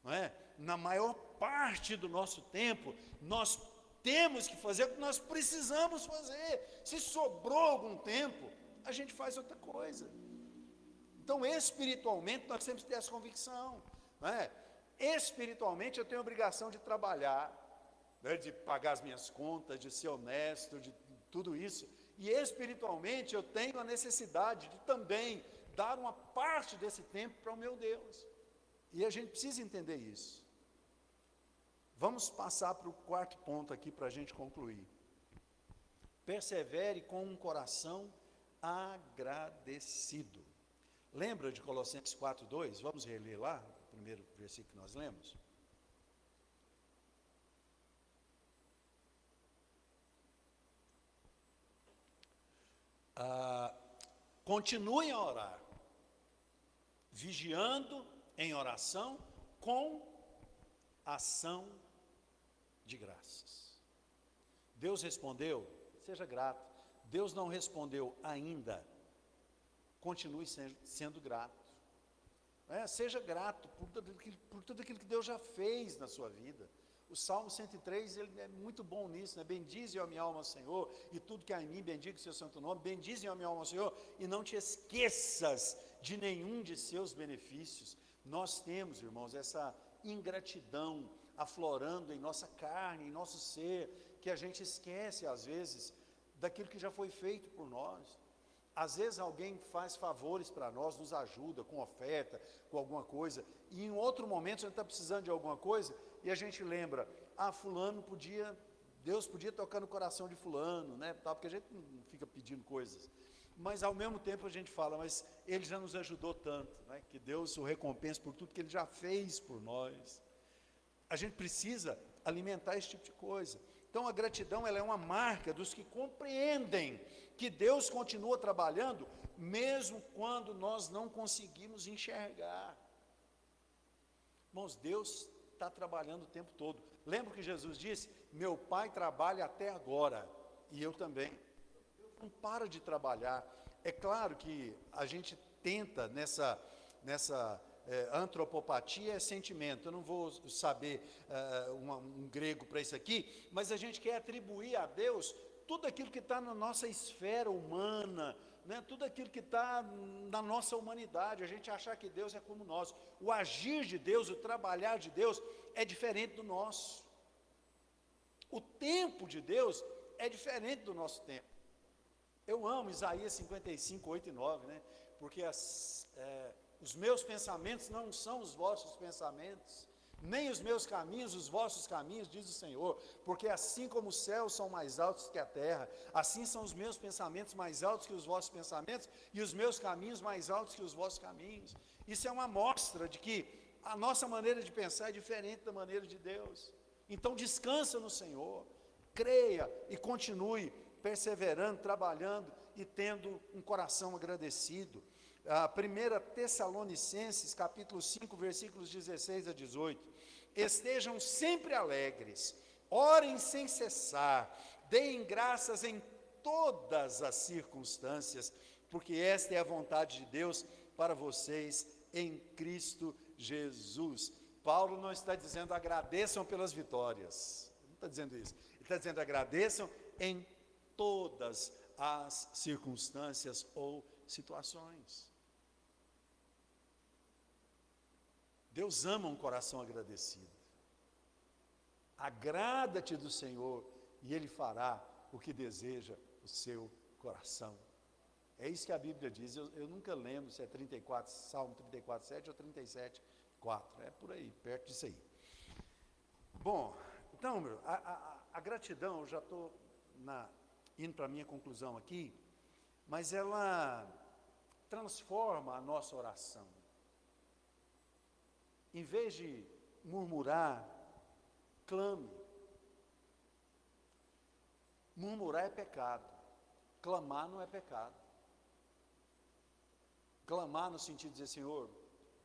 não é? Na maior parte do nosso tempo, nós temos que fazer o que nós precisamos fazer. Se sobrou algum tempo, a gente faz outra coisa. Então, espiritualmente, nós temos que ter essa convicção, não é? Espiritualmente, eu tenho a obrigação de trabalhar, né, de pagar as minhas contas, de ser honesto, de tudo isso. E espiritualmente eu tenho a necessidade de também dar uma parte desse tempo para o meu Deus. E a gente precisa entender isso. Vamos passar para o quarto ponto aqui para a gente concluir. Persevere com um coração agradecido. Lembra de Colossenses 4:2? Vamos reler lá, o primeiro versículo que nós lemos. Continuem a orar, vigiando em oração com ação de graças. Deus respondeu, seja grato. Deus não respondeu ainda, continue sendo grato. Seja grato por tudo aquilo que Deus já fez na sua vida. O Salmo 103, ele é muito bom nisso, né? Bendize a minha alma, Senhor, e tudo que há em mim, bendiga o seu santo nome. Bendize a minha alma, Senhor, e não te esqueças de nenhum de seus benefícios. Nós temos, irmãos, essa ingratidão aflorando em nossa carne, em nosso ser, que a gente esquece, às vezes, daquilo que já foi feito por nós. Às vezes alguém faz favores para nós, nos ajuda com oferta, com alguma coisa, e em outro momento a gente está precisando de alguma coisa, e a gente lembra, fulano Deus podia tocar no coração de fulano, né, porque a gente não fica pedindo coisas, mas ao mesmo tempo a gente fala, mas ele já nos ajudou tanto, né, que Deus o recompense por tudo que ele já fez por nós. A gente precisa alimentar esse tipo de coisa. Então a gratidão, ela é uma marca dos que compreendem que Deus continua trabalhando, mesmo quando nós não conseguimos enxergar. Irmãos, Deus está trabalhando o tempo todo. Lembra que Jesus disse, meu Pai trabalha até agora, e eu também. Deus não para de trabalhar. É claro que a gente tenta nessa antropopatia é sentimento, eu não vou saber um grego para isso aqui, mas a gente quer atribuir a Deus tudo aquilo que está na nossa esfera humana, né? Tudo aquilo que está na nossa humanidade, a gente achar que Deus é como nós. O agir de Deus, o trabalhar de Deus é diferente do nosso. O tempo de Deus é diferente do nosso tempo. Eu amo Isaías 55, 8 e 9, né? Porque os meus pensamentos não são os vossos pensamentos, nem os meus caminhos, os vossos caminhos, diz o Senhor, porque assim como os céus são mais altos que a terra, assim são os meus pensamentos mais altos que os vossos pensamentos, e os meus caminhos mais altos que os vossos caminhos. Isso é uma amostra de que a nossa maneira de pensar é diferente da maneira de Deus. Então descansa no Senhor, creia e continue perseverando, trabalhando e tendo um coração agradecido. 1 Tessalonicenses, capítulo 5, versículos 16 a 18. Estejam sempre alegres, orem sem cessar, deem graças em todas as circunstâncias, porque esta é a vontade de Deus para vocês em Cristo Jesus. Paulo não está dizendo agradeçam pelas vitórias, ele não está dizendo isso, ele está dizendo agradeçam em todas as circunstâncias ou situações. Deus ama um coração agradecido. Agrada-te do Senhor e Ele fará o que deseja o seu coração. É isso que a Bíblia diz. Eu nunca lembro se é 34, Salmo 34, 7 ou 37, 4. É por aí, perto disso aí. Bom, o Então, a gratidão, eu já estou indo para a minha conclusão aqui, mas ela transforma a nossa oração. Em vez de murmurar, clame. Murmurar é pecado, clamar não é pecado. Clamar no sentido de dizer, Senhor,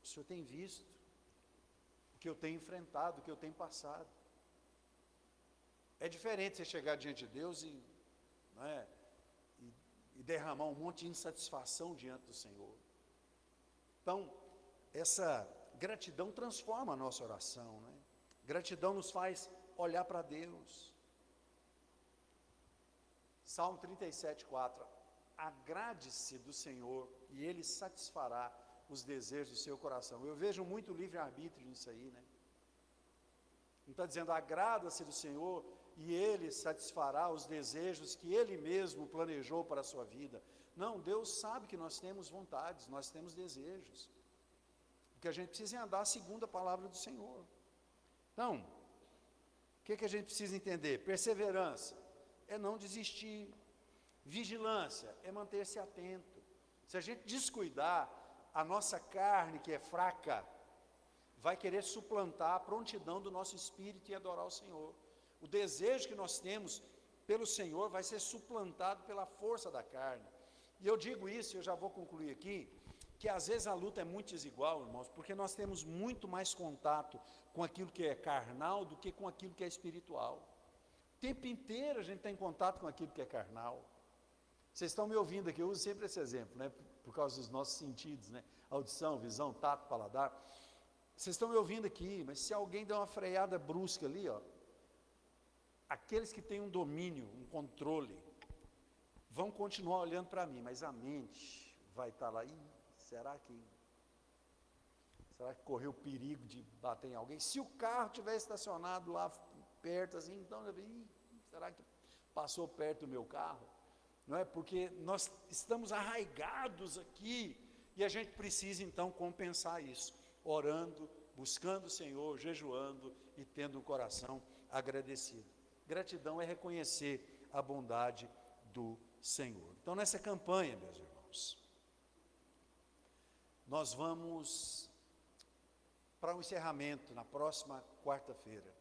o Senhor tem visto o que eu tenho enfrentado, o que eu tenho passado. É diferente você chegar diante de Deus e derramar um monte de insatisfação diante do Senhor. Então, essa gratidão transforma a nossa oração, né? Gratidão nos faz olhar para Deus. Salmo 37:4, agrade-se do Senhor e Ele satisfará os desejos do seu coração. Eu vejo muito livre-arbítrio nisso aí, né? Não está dizendo, agrada-se do Senhor e Ele satisfará os desejos que Ele mesmo planejou para a sua vida. Não, Deus sabe que nós temos vontades, nós temos desejos. O que a gente precisa é andar segundo a palavra do Senhor. Então, o que a gente precisa entender? Perseverança é não desistir. Vigilância é manter-se atento. Se a gente descuidar, a nossa carne, que é fraca, vai querer suplantar a prontidão do nosso espírito e adorar o Senhor. O desejo que nós temos pelo Senhor vai ser suplantado pela força da carne. E eu digo isso, eu já vou concluir aqui, que às vezes a luta é muito desigual, irmãos, porque nós temos muito mais contato com aquilo que é carnal do que com aquilo que é espiritual. O tempo inteiro a gente está em contato com aquilo que é carnal. Vocês estão me ouvindo aqui, eu uso sempre esse exemplo, né? Por causa dos nossos sentidos, né? Audição, visão, tato, paladar. Vocês estão me ouvindo aqui, mas se alguém der uma freada brusca ali, ó, aqueles que têm um domínio, um controle, vão continuar olhando para mim, mas a mente vai estar lá, será que correu perigo de bater em alguém? Se o carro estiver estacionado lá perto, assim, então, será que passou perto do meu carro? Não é? Porque nós estamos arraigados aqui, e a gente precisa então compensar isso, orando, buscando o Senhor, jejuando e tendo um coração agradecido. Gratidão é reconhecer a bondade do Senhor. Então, nessa campanha, meus irmãos, nós vamos para o encerramento na próxima quarta-feira.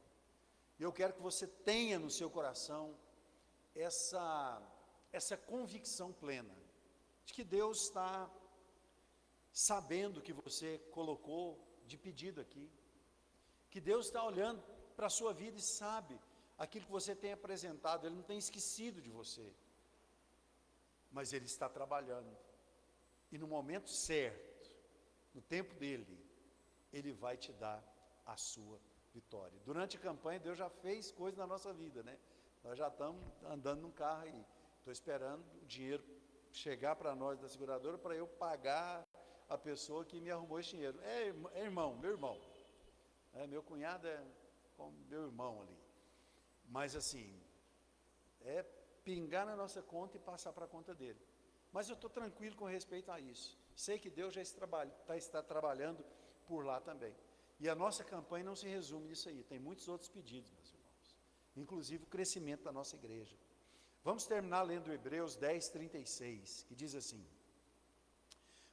Eu quero que você tenha no seu coração essa convicção plena de que Deus está sabendo o que você colocou de pedido aqui, que Deus está olhando para a sua vida e sabe aquilo que você tem apresentado. Ele não tem esquecido de você, mas Ele está trabalhando, e no momento certo, no tempo dEle, Ele vai te dar a sua vitória. Durante a campanha, Deus já fez coisas na nossa vida, né? Nós já estamos andando num carro aí, estou esperando o dinheiro chegar para nós da seguradora, para eu pagar a pessoa que me arrumou esse dinheiro. Meu irmão, meu cunhado é como meu irmão ali, mas assim, é pingar na nossa conta e passar para a conta dele. Mas eu estou tranquilo com respeito a isso, sei que Deus já está trabalhando por lá também, e a nossa campanha não se resume nisso aí, tem muitos outros pedidos, meus irmãos, inclusive o crescimento da nossa igreja. Vamos terminar lendo Hebreus 10:36, que diz assim: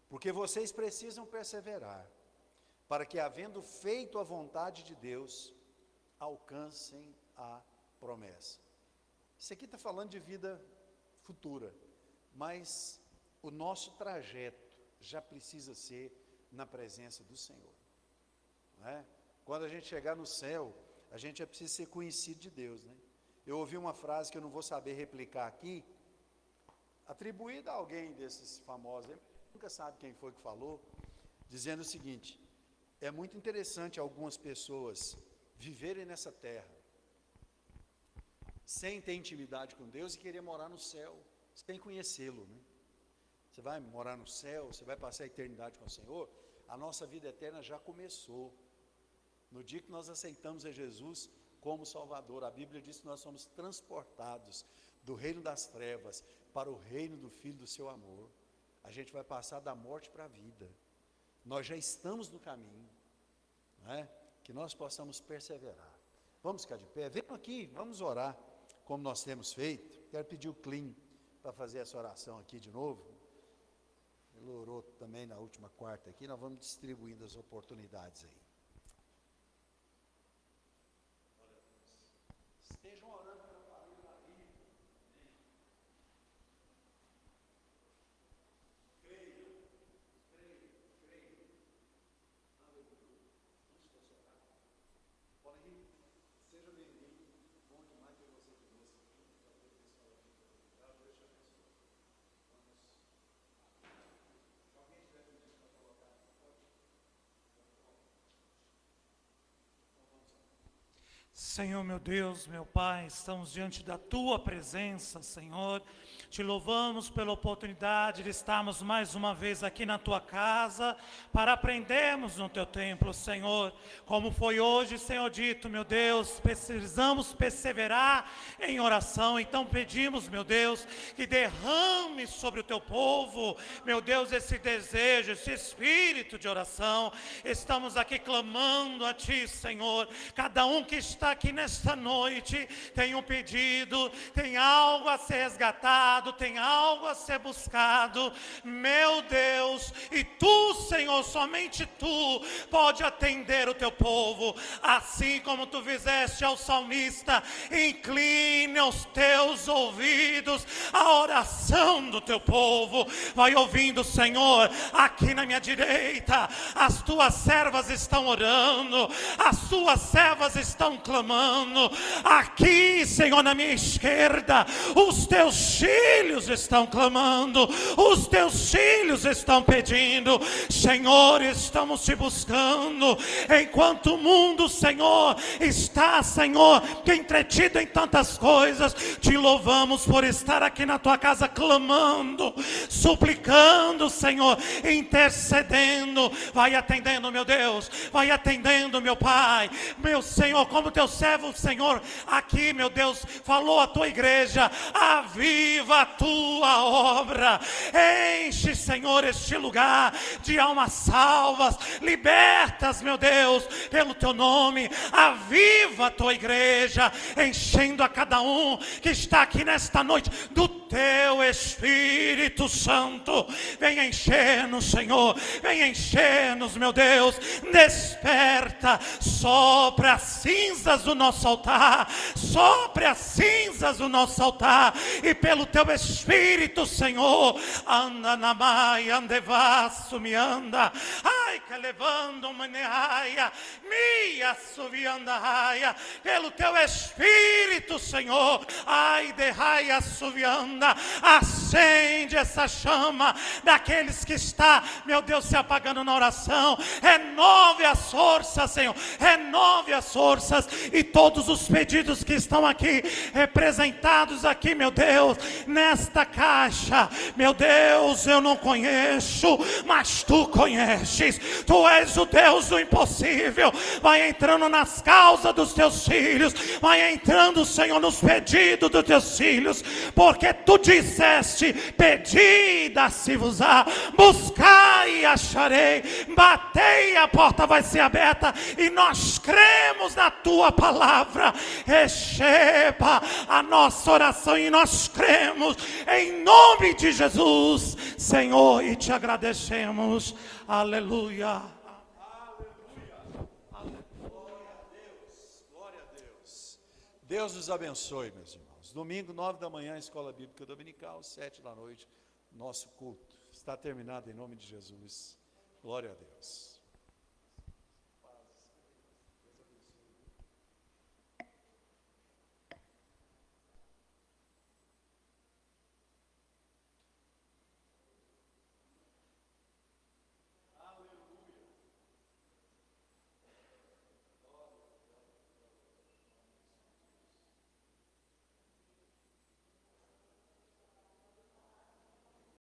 porque vocês precisam perseverar, para que, havendo feito a vontade de Deus, alcancem a promessa. Isso aqui está falando de vida futura, mas o nosso trajeto já precisa ser na presença do Senhor, não é? Quando a gente chegar no céu, a gente já precisa ser conhecido de Deus, né? Eu ouvi uma frase que eu não vou saber replicar aqui, atribuída a alguém desses famosos, nunca sabe quem foi que falou, dizendo o seguinte: é muito interessante algumas pessoas viverem nessa terra, sem ter intimidade com Deus e querer morar no céu, sem conhecê-lo, né? Você vai morar no céu, você vai passar a eternidade com o Senhor. A nossa vida eterna já começou, no dia que nós aceitamos a Jesus como Salvador. A Bíblia diz que nós somos transportados do reino das trevas para o reino do Filho do seu amor. A gente vai passar da morte para a vida, nós já estamos no caminho, não é? Que nós possamos perseverar. Vamos ficar de pé. Venham aqui, vamos orar, como nós temos feito. Quero pedir o Clean para fazer essa oração aqui de novo. Ele orou também na última quarta aqui. Nós vamos distribuindo as oportunidades aí. Estejam orando pela família da vida. Creio. Aleluia. Vamos orar. Podem ir. Seja bem-vindo. Bom demais ter você conosco aqui. Deus te abençoe. Alguém tiver pedido para colocar? Senhor meu Deus, meu Pai, estamos diante da Tua presença, Senhor. Te louvamos pela oportunidade de estarmos mais uma vez aqui na Tua casa, para aprendermos no Teu templo, Senhor. Como foi hoje, Senhor, dito, meu Deus, precisamos perseverar em oração. Então pedimos, meu Deus, que derrame sobre o Teu povo, meu Deus, esse desejo, esse espírito de oração. Estamos aqui clamando a Ti, Senhor. Cada um que está aqui nesta noite tem um pedido, tem algo a ser resgatado, tem algo a ser buscado, meu Deus, e Tu, Senhor, somente Tu pode atender o Teu povo, assim como Tu fizeste ao salmista. Incline os Teus ouvidos à oração do Teu povo. Vai ouvindo, Senhor. Aqui na minha direita as Tuas servas estão orando, as Tuas servas estão clamando. Aqui, Senhor, na minha esquerda, os Teus filhos estão clamando, os Teus filhos estão pedindo. Senhor, estamos Te buscando, enquanto o mundo, Senhor, está, Senhor, entretido em tantas coisas. Te louvamos por estar aqui na Tua casa clamando, suplicando, Senhor, intercedendo. Vai atendendo, meu Deus, vai atendendo, meu Pai, meu Senhor, como Teu servo, Senhor, aqui, meu Deus, falou a Tua igreja. Aviva a Tua obra, enche, Senhor, este lugar de almas salvas, libertas, meu Deus, pelo Teu nome. Aviva a Tua igreja, enchendo a cada um que está aqui nesta noite do Teu Espírito Santo. Venha encher-nos, Senhor, venha encher-nos, meu Deus. Desperta, sopra as cinzas do nosso altar, sopre as cinzas do nosso altar, e pelo Teu Espírito, Senhor, anda na maia, andevasso, me anda, ai, que levando maneaia, mia suviandaia, pelo Teu Espírito, Senhor, ai, derraia suvianda, acende essa chama daqueles que está, meu Deus, se apagando na oração. Renove as forças, Senhor, renove as forças, e todos os pedidos que estão aqui representados aqui, meu Deus, nesta caixa, meu Deus, eu não conheço, mas Tu conheces. Tu és o Deus do impossível. Vai entrando nas causas dos Teus filhos, vai entrando, Senhor, nos pedidos dos Teus filhos, porque Tu disseste: pedi, dá-se-vos-á, buscai e acharei, batei e a porta vai ser aberta. E nós cremos na Tua palavra. Receba a nossa oração, e nós cremos em nome de Jesus, Senhor, e Te agradecemos. Aleluia. Glória a Deus, glória a Deus. Deus nos abençoe, meus irmãos. Domingo, 9 da manhã, Escola Bíblica Dominical, 7 da noite, nosso culto. Está terminado em nome de Jesus. Glória a Deus.